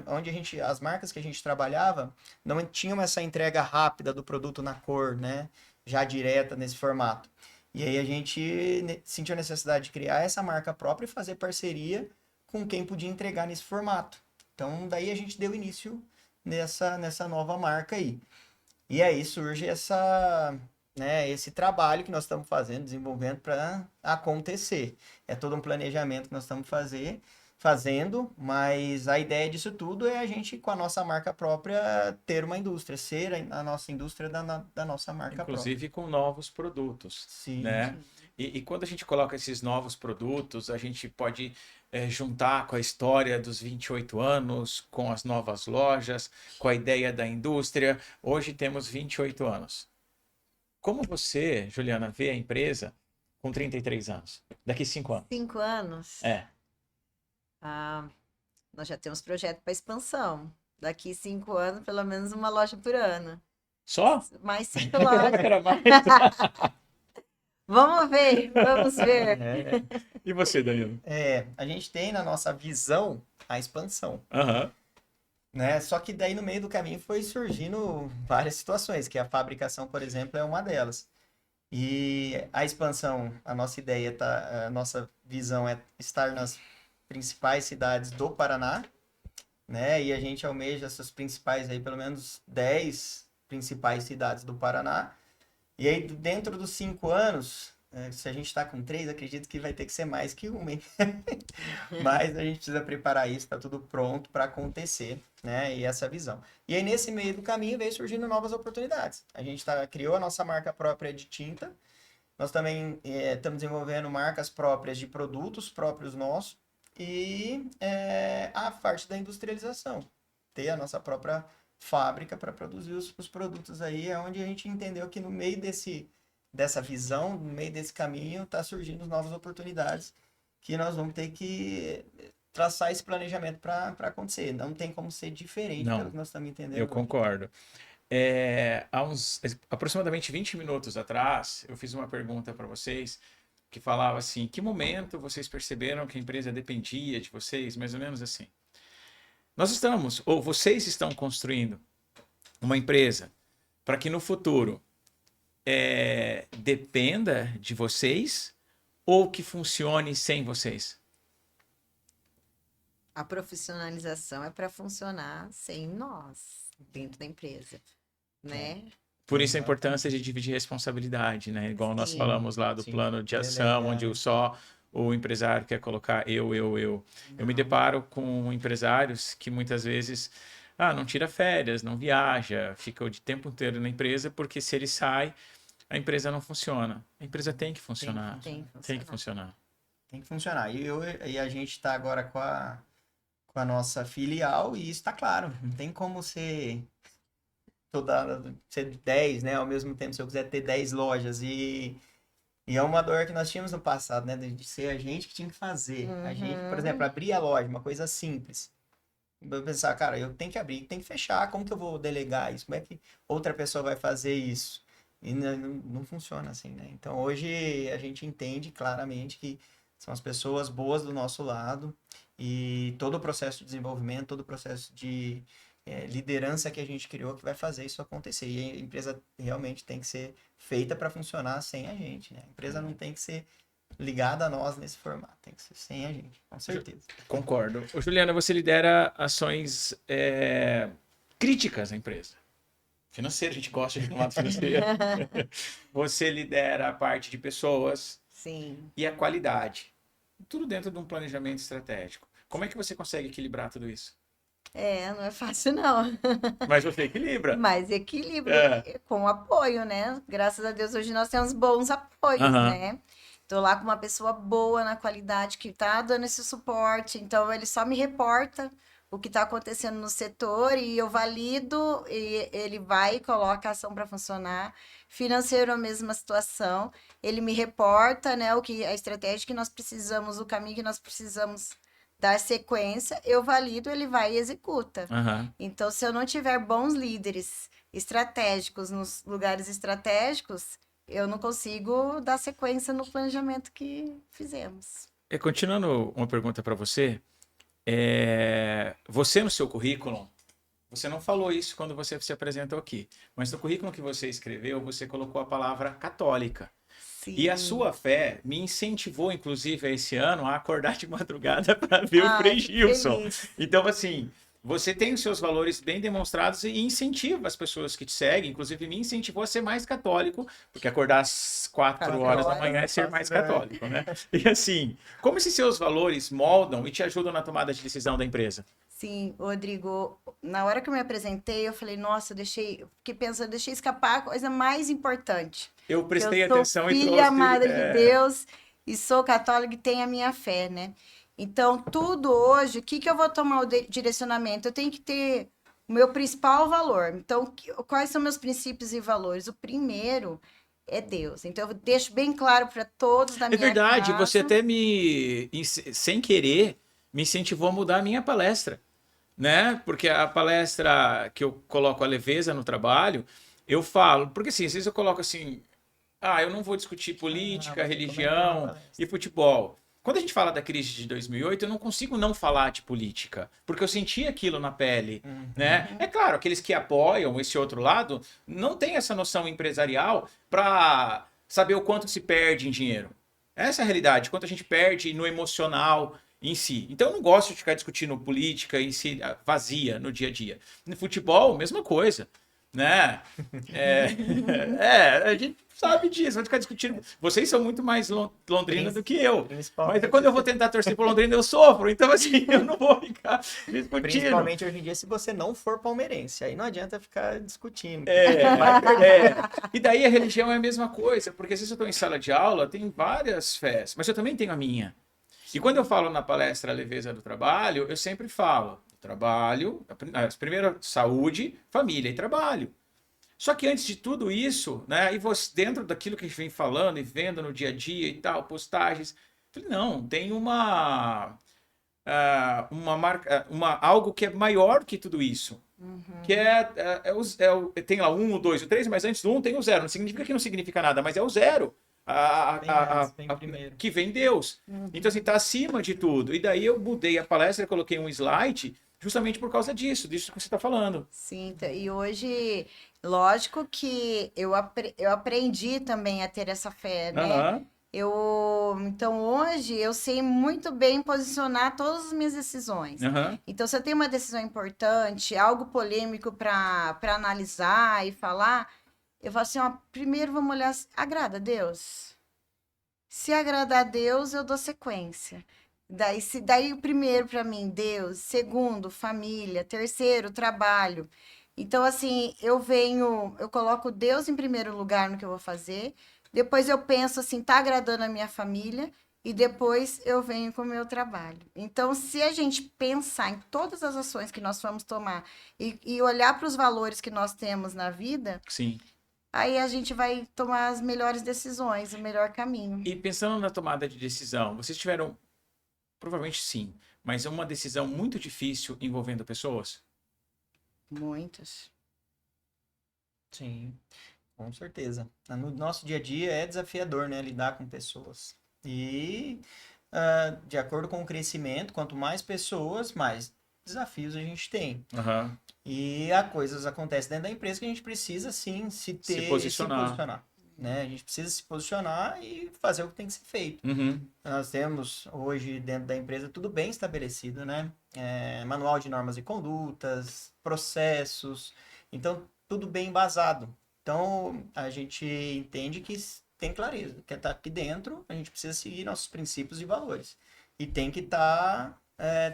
onde as marcas que a gente trabalhava não tinham essa entrega rápida do produto na cor, né? Já direta nesse formato. E aí a gente sentiu a necessidade de criar essa marca própria e fazer parceria com quem podia entregar nesse formato. Então daí a gente deu início nessa nova marca aí. E aí surge esse trabalho que nós estamos desenvolvendo para acontecer. É todo um planejamento que nós estamos fazendo, mas a ideia disso tudo é a gente, com a nossa marca própria, ter uma indústria, ser a nossa indústria da nossa marca própria. Inclusive com novos produtos. Sim. Né? E quando a gente coloca esses novos produtos, a gente pode juntar com a história dos 28 anos, com as novas lojas, com a ideia da indústria. Hoje temos 28 anos. Como você, Juliana, vê a empresa com 33 anos? Daqui 5 anos? 5 anos? Nós já temos projeto para expansão. Daqui 5 anos, pelo menos uma loja por ano. Só? Mais 5 lojas. Era mais. Vamos ver. E você, Danilo? A gente tem na nossa visão a expansão. Né? Só que daí no meio do caminho foi surgindo várias situações, que a fabricação, por exemplo, é uma delas. E a expansão, a nossa ideia, a nossa visão é estar nas principais cidades do Paraná, né? E a gente almeja essas principais aí, pelo menos 10 principais cidades do Paraná. E aí, dentro dos 5 anos, se a gente está com 3, acredito que vai ter que ser mais que uma, hein? Mas a gente precisa preparar isso, está tudo pronto para acontecer, né? E essa visão. E aí, nesse meio do caminho, veio surgindo novas oportunidades. A gente criou a nossa marca própria de tinta. Nós também estamos desenvolvendo marcas próprias de produtos próprios nossos. E a parte da industrialização. Ter a nossa própria fábrica para produzir os produtos aí, é onde a gente entendeu que no meio dessa visão, no meio desse caminho, está surgindo novas oportunidades que nós vamos ter que traçar esse planejamento para acontecer. Não tem como ser diferente pelo que nós estamos entendendo. Eu concordo. Há uns aproximadamente 20 minutos atrás, eu fiz uma pergunta para vocês que falava assim, que momento vocês perceberam que a empresa dependia de vocês? Mais ou menos assim. Nós estamos, ou vocês estão construindo uma empresa para que no futuro dependa de vocês ou que funcione sem vocês? A profissionalização é para funcionar sem nós, dentro da empresa, né? Por isso a importância de dividir responsabilidade, né? Igual nós falamos lá do plano de ação, onde só o empresário quer colocar eu. Eu me deparo com empresários que muitas vezes não tira férias, não viaja, fica o tempo inteiro na empresa, porque se ele sai, a empresa não funciona. A empresa tem que funcionar. Tem que funcionar. Tem que funcionar. E a gente está agora com a nossa filial e isso está claro. Não tem como ser 10, né? Ao mesmo tempo, se eu quiser ter 10 lojas. E é uma dor que nós tínhamos no passado, né? De ser a gente que tinha que fazer. A gente, por exemplo, abrir a loja, uma coisa simples. Eu pensar, cara, eu tenho que abrir, tem que fechar. Como que eu vou delegar isso? Como é que outra pessoa vai fazer isso? E não funciona assim, né? Então, hoje a gente entende claramente que são as pessoas boas do nosso lado e todo o processo de desenvolvimento, todo o processo de liderança que a gente criou que vai fazer isso acontecer. E a empresa realmente tem que ser feita para funcionar sem a gente, né? A empresa não tem que ser ligada a nós nesse formato, tem que ser sem a gente, com certeza. Concordo. Ô, Juliana, você lidera ações críticas à empresa. Financeiro, a gente gosta de lado financeiro. Você lidera a parte de pessoas. Sim. E a qualidade. Tudo dentro de um planejamento estratégico. Como é que você consegue equilibrar tudo isso? Não é fácil, não. Mas você equilibra. Mas equilíbrio com apoio, né? Graças a Deus, hoje nós temos bons apoios, né? Tô lá com uma pessoa boa na qualidade que tá dando esse suporte. Então, ele só me reporta o que está acontecendo no setor e eu valido e ele vai e coloca a ação para funcionar. Financeiro, a mesma situação. Ele me reporta, né, a estratégia que nós precisamos, o caminho que nós precisamos dar sequência, eu valido, ele vai e executa. Então, se eu não tiver bons líderes estratégicos nos lugares estratégicos, eu não consigo dar sequência no planejamento que fizemos. Continuando uma pergunta para você, você no seu currículo, você não falou isso quando você se apresentou aqui, mas no currículo que você escreveu, você colocou a palavra católica. Sim. E a sua fé me incentivou, inclusive, esse ano a acordar de madrugada para ver o Frei Gilson. Feliz. Então, assim, você tem os seus valores bem demonstrados e incentiva as pessoas que te seguem. Inclusive, me incentivou a ser mais católico, porque acordar às 4 horas da manhã é ser mais católico, né? E assim, como esses seus valores moldam e te ajudam na tomada de decisão da empresa? Sim, Rodrigo, na hora que eu me apresentei, eu falei, nossa, deixei escapar a coisa mais importante. Eu prestei atenção e trouxe... filha amada de Deus e sou católica e tenho a minha fé, né? Então, tudo hoje, o que eu vou tomar o direcionamento? Eu tenho que ter o meu principal valor. Então, quais são meus princípios e valores? O primeiro é Deus. Então, eu deixo bem claro para todos da minha casa. É verdade, você até sem querer, me incentivou a mudar a minha palestra, né? Porque a palestra que eu coloco a leveza no trabalho, eu falo, porque assim, às vezes eu coloco assim, eu não vou discutir política, religião e futebol. Quando a gente fala da crise de 2008, eu não consigo não falar de política, porque eu senti aquilo na pele, né? É claro, aqueles que apoiam esse outro lado não têm essa noção empresarial para saber o quanto se perde em dinheiro. Essa é a realidade, quanto a gente perde no emocional em si. Então, eu não gosto de ficar discutindo política em si vazia no dia a dia. No futebol, mesma coisa, né? A gente sabe disso, vai ficar discutindo. Vocês são muito mais Londrina do que eu. Mas quando eu vou tentar torcer por Londrina, eu sofro. Então, assim, eu não vou ficar discutindo. Principalmente hoje em dia, se você não for palmeirense. Aí não adianta ficar discutindo. E daí a religião é a mesma coisa. Porque às vezes eu estou em sala de aula, tem várias fés, mas eu também tenho a minha. E quando eu falo na palestra A Leveza do Trabalho, eu sempre falo trabalho, primeiro saúde, família e trabalho. Só que antes de tudo isso, né, e você, dentro daquilo que a gente vem falando e vendo no dia a dia e tal, postagens, eu falei, não, tem algo que é maior que tudo isso. Que tem lá o 1, o 2, o 3, mas antes do 1 tem o 0. Não significa que não significa nada, mas é o 0. Que vem Deus. Então, assim, tá acima de tudo. E daí eu mudei a palestra, coloquei um slide justamente por causa disso que você está falando. Sim, e hoje, lógico que eu aprendi também a ter essa fé, né? Então, hoje, eu sei muito bem posicionar todas as minhas decisões. Então, se eu tenho uma decisão importante, algo polêmico para analisar e falar, eu falo assim, primeiro vamos olhar, agrada a Deus? Se agradar a Deus, eu dou sequência. Daí o primeiro para mim, Deus, segundo, família, terceiro, trabalho. Então, assim, eu coloco Deus em primeiro lugar no que eu vou fazer. Depois eu penso assim, tá agradando a minha família? E depois eu venho com o meu trabalho. Então, se a gente pensar em todas as ações que nós vamos tomar e olhar para os valores que nós temos na vida, Sim. aí a gente vai tomar as melhores decisões, o melhor caminho. E pensando na tomada de decisão, vocês tiveram, provavelmente sim, mas uma decisão muito difícil envolvendo pessoas? Muitas. Sim, com certeza. No nosso dia a dia é desafiador, né? Lidar com pessoas. E, de acordo com o crescimento, quanto mais pessoas, mais desafios a gente tem. Aham. E há coisas acontecem dentro da empresa que a gente precisa, sim, se posicionar, né? A gente precisa se posicionar e fazer o que tem que ser feito. Uhum. Nós temos hoje dentro da empresa tudo bem estabelecido, né? Manual de normas e condutas, processos, então tudo bem embasado. Então a gente entende que tem clareza, que está aqui dentro, a gente precisa seguir nossos princípios e valores. E tem que estar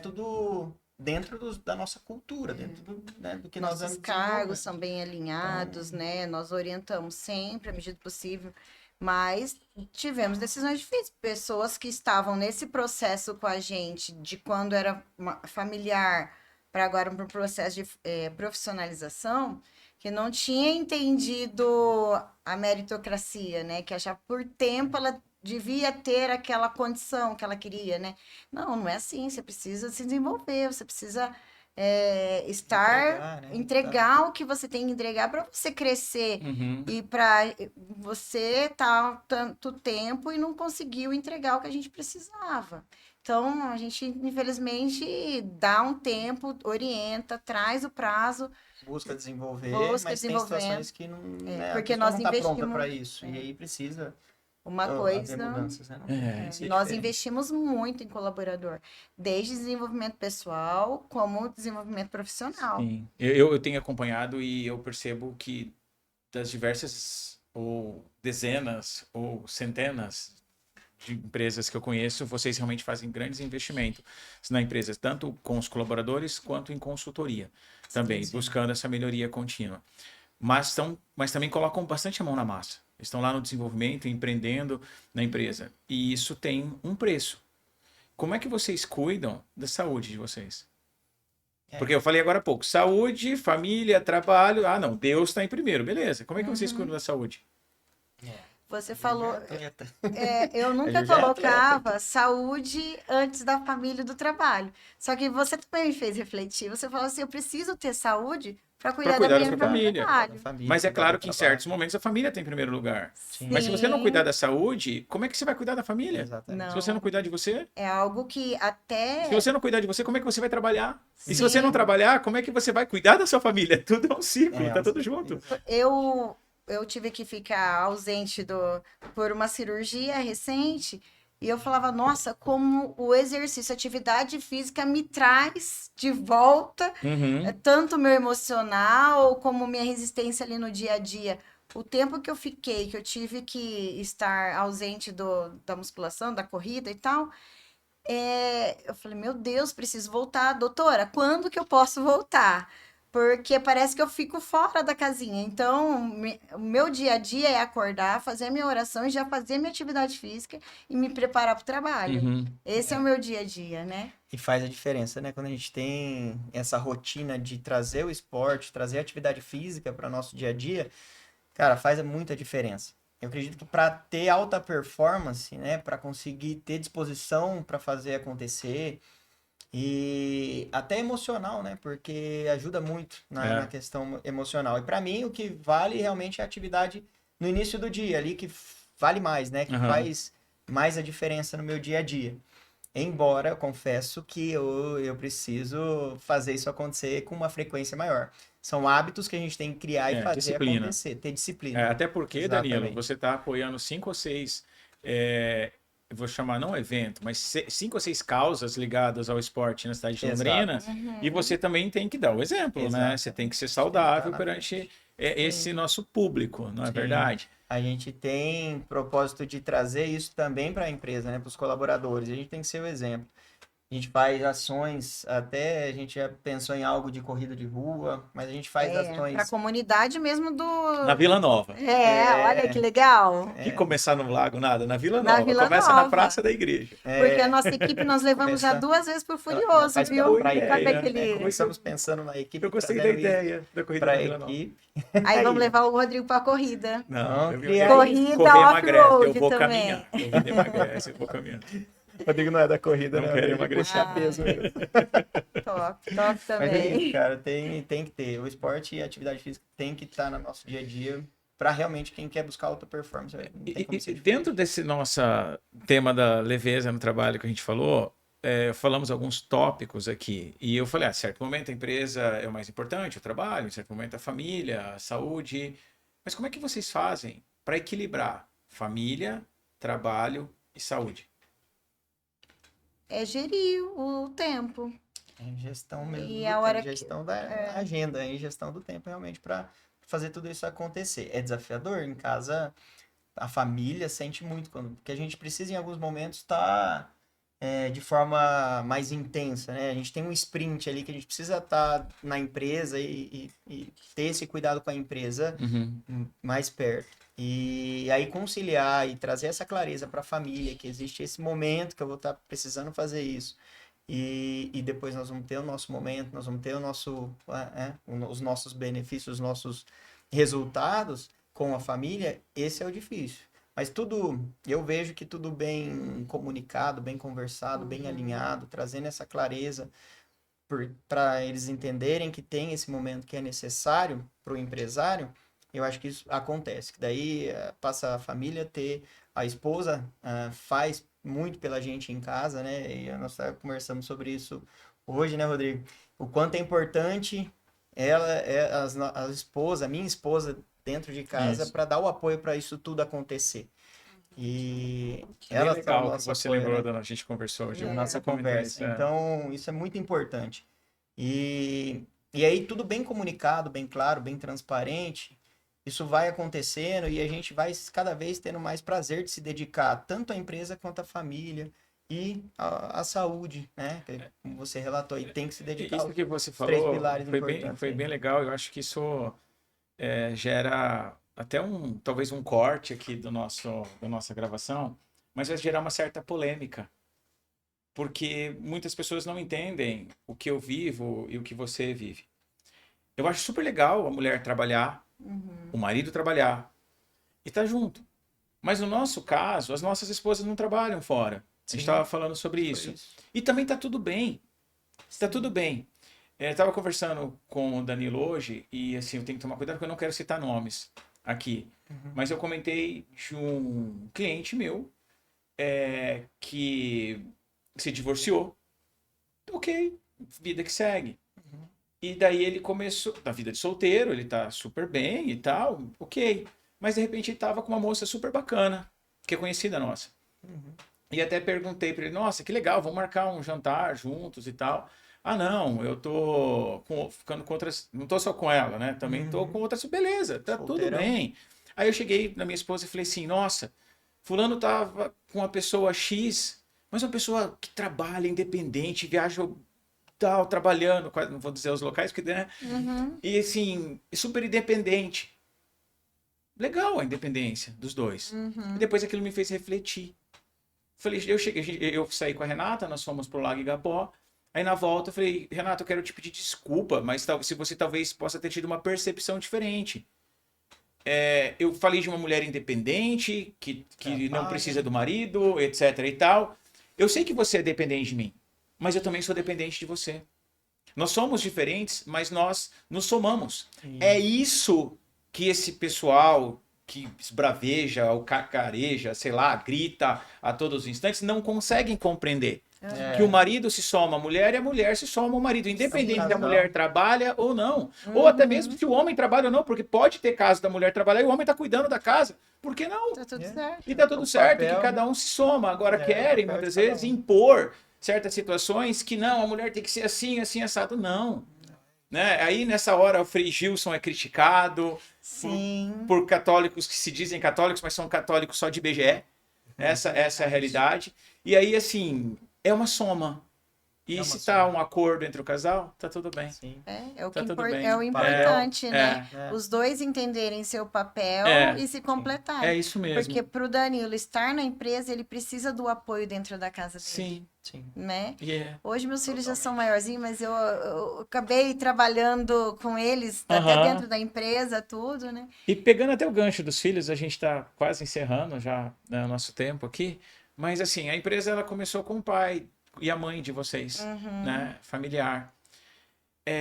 tudo dentro da nossa cultura, dentro do que nós Nossos vamos cargos desenvolver. são bem alinhados, né? Nós orientamos sempre, à medida do possível. Mas tivemos decisões difíceis. Pessoas que estavam nesse processo com a gente, de quando era familiar, para agora um processo de profissionalização, que não tinha entendido a meritocracia, né? Que achava por tempo ela devia ter aquela condição que ela queria, né? Não, não é assim. Você precisa se desenvolver, você precisa Entregar, né? entregar o que você tem que entregar para você crescer Uhum. e para você estar tanto tempo e não conseguiu entregar o que a gente precisava. Então, a gente, infelizmente, dá um tempo, orienta, traz o prazo, Busca desenvolver, busca mas tem desenvolvendo. situações que não, né, a Porque pessoa nós não está pronta investimos. para isso. E aí precisa Uma haver coisa. mudanças, né? Isso é Nós diferente. investimos muito em colaborador, desde desenvolvimento pessoal como desenvolvimento profissional. Sim. Eu tenho acompanhado e eu percebo que das diversas ou dezenas ou centenas de empresas que eu conheço, vocês realmente fazem grandes investimentos na empresa, tanto com os colaboradores quanto em consultoria também, Sim. buscando essa melhoria contínua. Mas também colocam bastante a mão na massa. Estão lá no desenvolvimento, empreendendo na empresa. E isso tem um preço. Como é que vocês cuidam da saúde de vocês? Porque eu falei agora há pouco, saúde, família, trabalho. Ah, não, Deus está em primeiro, beleza. Como é que vocês cuidam da saúde? Você falou, Atleta. eu nunca A gente é colocava saúde antes da família e do trabalho. Só que você também me fez refletir. Você falou assim, eu preciso ter saúde para cuidar da cuidar da minha sua vida e do família. trabalho. Mas é claro que em certos momentos a família tem em primeiro lugar. Mas se você não cuidar da saúde, como é que você vai cuidar da família? Exatamente. Se você não cuidar de você? É algo que até... Se você não cuidar de você, como é que você vai trabalhar? E se Sim. você não trabalhar, como é que você vai cuidar da sua família? Tudo é um ciclo, tá tudo junto. Eu tive que ficar ausente por uma cirurgia recente e eu falava, nossa, como o exercício, a atividade física me traz de volta Uhum. tanto meu emocional como minha resistência ali no dia a dia. O tempo que eu fiquei, que eu tive que estar ausente da musculação, da corrida e tal, eu falei, meu Deus, preciso voltar. Doutora, quando que eu posso voltar? Porque parece que eu fico fora da casinha. Então, o meu dia a dia é acordar, fazer a minha oração e já fazer minha atividade física e me preparar para o trabalho. Uhum. Esse é o meu dia a dia, né? E faz a diferença, né? Quando a gente tem essa rotina de trazer o esporte, trazer a atividade física para nosso dia a dia, cara, faz muita diferença. Eu acredito que para ter alta performance, né? Para conseguir ter disposição para fazer acontecer e até emocional, né? Porque ajuda muito na questão emocional. E para mim, o que vale realmente é a atividade no início do dia, ali que vale mais, né? Que faz mais a diferença no meu dia a dia. Embora eu confesso que eu preciso fazer isso acontecer com uma frequência maior. São hábitos que a gente tem que criar e fazer disciplina. acontecer, ter disciplina. Até porque, Exatamente. Danilo, você está apoiando 5 ou 6, eu vou chamar não evento, mas 5 ou 6 causas ligadas ao esporte na cidade de Londrina, e você também tem que dar o exemplo, né? Você tem que ser saudável perante esse nosso público, não é Sim. verdade? A gente tem propósito de trazer isso também para a empresa, né? Para os colaboradores. A gente tem que ser o exemplo. A gente faz ações, até a gente já pensou em algo de corrida de rua, mas a gente faz Para a ações. comunidade mesmo Na Vila Nova. olha que legal. Que começar no Lago, nada, na Vila Na Nova. Vila Começa na Nova. praça da igreja. Porque a nossa equipe nós levamos já Começa- 2 vezes pro Furioso, Faz viu? boa pra ideia, Sabe né? aquele... Começamos pensando na equipe, Eu gostei da trazendo isso ideia da corrida para da a Vila Nova. equipe. Aí vamos levar o Rodrigo pra corrida. Não, Não, eu criar Corrida correr emagrece, eu off-road vou também. caminhar. Corrida emagrece, eu vou caminhando. Rodrigo não é da corrida, Não né? quero Rodrigo emagrecer. puxa peso mesmo. Top Mas é também. isso, cara, tem que ter. O esporte e a atividade física tem que estar no nosso dia a dia para realmente quem quer buscar alta performance. Não tem como ser E diferente. dentro desse nosso tema da leveza no trabalho que a gente falou, falamos alguns tópicos aqui. E eu falei, certo momento a empresa é o mais importante, o trabalho, em certo momento a família, a saúde. Mas como é que vocês fazem para equilibrar família, trabalho e saúde? É gerir o tempo. É gestão mesmo, E do a tempo, hora que- gestão da agenda e gestão do tempo realmente para fazer tudo isso acontecer. É desafiador em casa, a família sente muito porque a gente precisa em alguns momentos estar de forma mais intensa, né? A gente tem um sprint ali que a gente precisa estar na empresa e ter esse cuidado com a empresa mais perto. E aí conciliar e trazer essa clareza para a família, que existe esse momento que eu vou estar precisando fazer isso. E depois nós vamos ter o nosso momento, nós vamos ter o nosso, os nossos benefícios, os nossos resultados com a família. Esse é o difícil. Mas tudo, eu vejo que tudo bem comunicado, bem conversado, bem alinhado, trazendo essa clareza para eles entenderem que tem esse momento que é necessário para o empresário. Eu acho que isso acontece. Que daí passa a família ter, a esposa faz muito pela gente em casa, né? E nós conversamos sobre isso hoje, né, Rodrigo? O quanto é importante a esposa, a minha esposa dentro de casa para dar o apoio para isso tudo acontecer. E Ela elas são o legal que nosso você apoio, lembrou né? a gente conversou hoje. A né? nossa Comentou conversa. isso, Então, isso é muito importante. E aí, tudo bem comunicado, bem claro, bem transparente, isso vai acontecendo e a gente vai cada vez tendo mais prazer de se dedicar tanto à empresa quanto à família e à saúde, né? Como você relatou, e tem que se dedicar Isso que você aos três falou pilares foi importantes. foi aí. bem legal. Eu acho que isso gera até talvez um corte aqui da nossa gravação, mas vai gerar uma certa polêmica, porque muitas pessoas não entendem o que eu vivo e o que você vive. Eu acho super legal a mulher trabalhar, o marido trabalhar e estar junto. Mas no nosso caso, as nossas esposas não trabalham fora. A gente Sim. estava falando sobre isso. E também está tudo bem. Está tudo bem. Eu estava conversando com o Danilo hoje e assim, eu tenho que tomar cuidado porque eu não quero citar nomes aqui. Mas eu comentei de um cliente meu que se divorciou. Ok, vida que segue. E daí ele começou, da vida de solteiro, ele tá super bem e tal, ok. Mas de repente ele tava com uma moça super bacana, que é conhecida nossa. E até perguntei pra ele, nossa, que legal, vamos marcar um jantar juntos e tal. Ah, não, eu tô ficando com outras, não tô só com ela, né? Também tô com outras, beleza, tá Solteirão. tudo bem. Aí eu cheguei na minha esposa e falei assim, nossa, fulano tava com uma pessoa X, mas uma pessoa que trabalha independente, viaja tal, trabalhando, não vou dizer os locais, porque, né? E assim, super independente. Legal a independência dos dois. E depois aquilo me fez refletir. Falei, eu saí com a Renata, nós fomos pro Lago Igapó. Aí na volta eu falei, Renata, eu quero te pedir desculpa, mas se você talvez possa ter tido uma percepção diferente. Eu falei de uma mulher independente, que não precisa do marido, etc e tal. Eu sei que você é dependente de mim, mas eu também sou dependente de você. Nós somos diferentes, mas nós nos somamos. É isso que esse pessoal que esbraveja, ou cacareja, sei lá, grita a todos os instantes, não conseguem compreender. Que o marido se soma à mulher e a mulher se soma ao marido, independente se a mulher trabalha ou não. Ou até mesmo se o homem trabalha ou não, porque pode ter caso da mulher trabalhar e o homem está cuidando da casa. Por que não? Tá tudo certo. E tá tudo O certo, papel- que cada um se soma. Agora o querem, papel de muitas cada vezes, um. impor certas situações que não, a mulher tem que ser assim, assim, assado. Não. né? Aí nessa hora o Frei Gilson é criticado Sim. por católicos que se dizem católicos, mas são católicos só de IBGE. Essa é a realidade. E aí, assim, é uma soma. E É uma se tá soma. um acordo entre o casal, tá tudo bem. Sim. É o Tá que tudo bem. é o importante, né? É. Os dois entenderem seu papel É, e se completarem. É isso mesmo. Porque para o Danilo estar na empresa, ele precisa do apoio dentro da casa dele, Sim. Sim. né? Yeah. Hoje meus filhos já são Totalmente. maiorzinhos, mas eu acabei trabalhando com eles, até Aham. dentro da empresa, tudo, né? E pegando até o gancho dos filhos, a gente está quase encerrando já, né, o nosso tempo aqui. Mas assim, a empresa ela começou com o pai e a mãe de vocês, né? Familiar.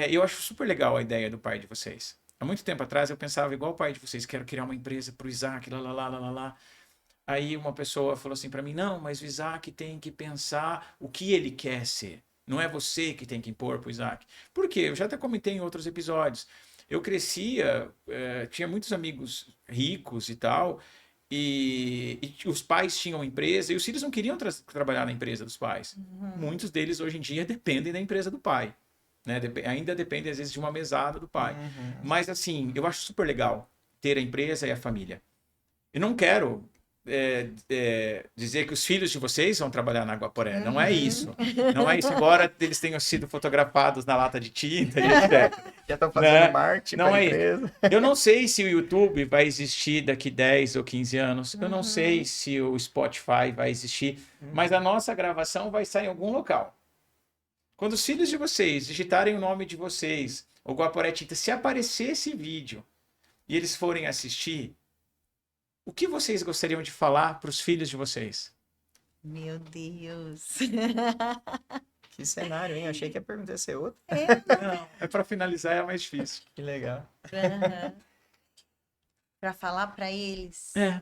Eu acho super legal a ideia do pai de vocês. Há muito tempo atrás eu pensava igual o pai de vocês, quero criar uma empresa para o Isaac, lá, lá, lá, lá, lá, lá. Aí uma pessoa falou assim para mim, não, mas o Isaac tem que pensar o que ele quer ser. Não é você que tem que impor para o Isaac. Por quê? Eu já até comentei em outros episódios. Eu crescia, tinha muitos amigos ricos e tal, e os pais tinham empresa e os filhos não queriam trabalhar na empresa dos pais. Muitos deles hoje em dia dependem da empresa do pai. Né? Ainda dependem, às vezes, de uma mesada do pai. Mas, assim, eu acho super legal ter a empresa e a família. Eu não quero dizer que os filhos de vocês vão trabalhar na Aguaporé. Não é isso. Não é isso. Embora eles tenham sido fotografados na lata de tinta e etc. Já estão fazendo Né? marketing Não para a é empresa. Eu não sei se o YouTube vai existir daqui 10 ou 15 anos. Eu não sei se o Spotify vai existir. Mas a nossa gravação vai sair em algum local. Quando os filhos de vocês digitarem o nome de vocês, o Guaporé Tinta, se aparecer esse vídeo e eles forem assistir, o que vocês gostariam de falar para os filhos de vocês? Meu Deus. Que cenário, hein? Eu achei que a pergunta ia ser outra. Não, é para finalizar, é mais difícil. Que legal. Para falar para eles, É,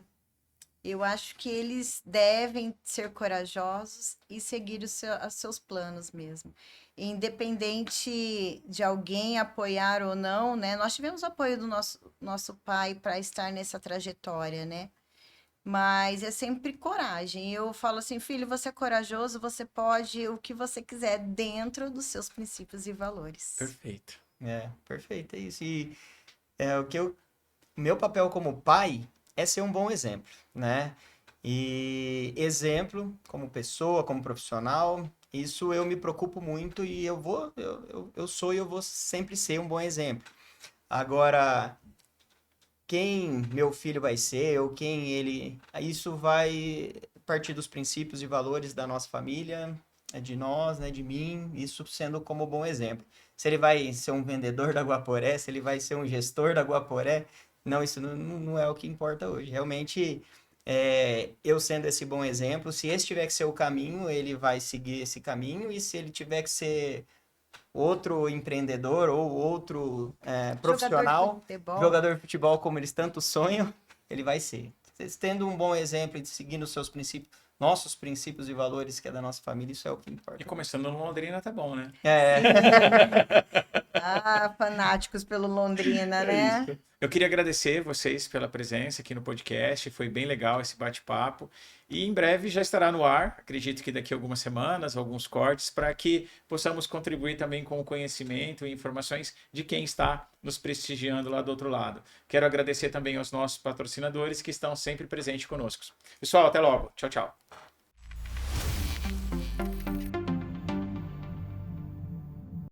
eu acho que eles devem ser corajosos e seguir os seus planos mesmo. Independente de alguém apoiar ou não, né? Nós tivemos o apoio do nosso pai para estar nessa trajetória, né? Mas é sempre coragem. Eu falo assim, filho, você é corajoso, você pode o que você quiser dentro dos seus princípios e valores. perfeito. Perfeito, é isso. E meu papel como pai é ser um bom exemplo, né? E exemplo como pessoa, como profissional, isso eu me preocupo muito e eu vou sempre ser um bom exemplo. Agora, quem meu filho vai ser ou quem ele, isso vai partir dos princípios e valores da nossa família, de nós, né, de mim, isso sendo como bom exemplo. Se ele vai ser um vendedor da Guaporé, se ele vai ser um gestor da Guaporé, não, isso não é o que importa hoje. Realmente, eu sendo esse bom exemplo, se esse tiver que ser o caminho, ele vai seguir esse caminho, e se ele tiver que ser outro empreendedor ou outro profissional, jogador de futebol como eles tanto sonham, ele vai ser. Vocês tendo um bom exemplo e seguindo os seus princípios, nossos princípios e valores, que é da nossa família, isso é o que importa. E começando no Londrina tá bom, né? Fanáticos pelo Londrina, né? Isso. Eu queria agradecer vocês pela presença aqui no podcast. Foi bem legal esse bate-papo. E em breve já estará no ar, acredito que daqui a algumas semanas, alguns cortes, para que possamos contribuir também com o conhecimento e informações de quem está nos prestigiando lá do outro lado. Quero agradecer também aos nossos patrocinadores que estão sempre presentes conosco. Pessoal, até logo. Tchau, tchau.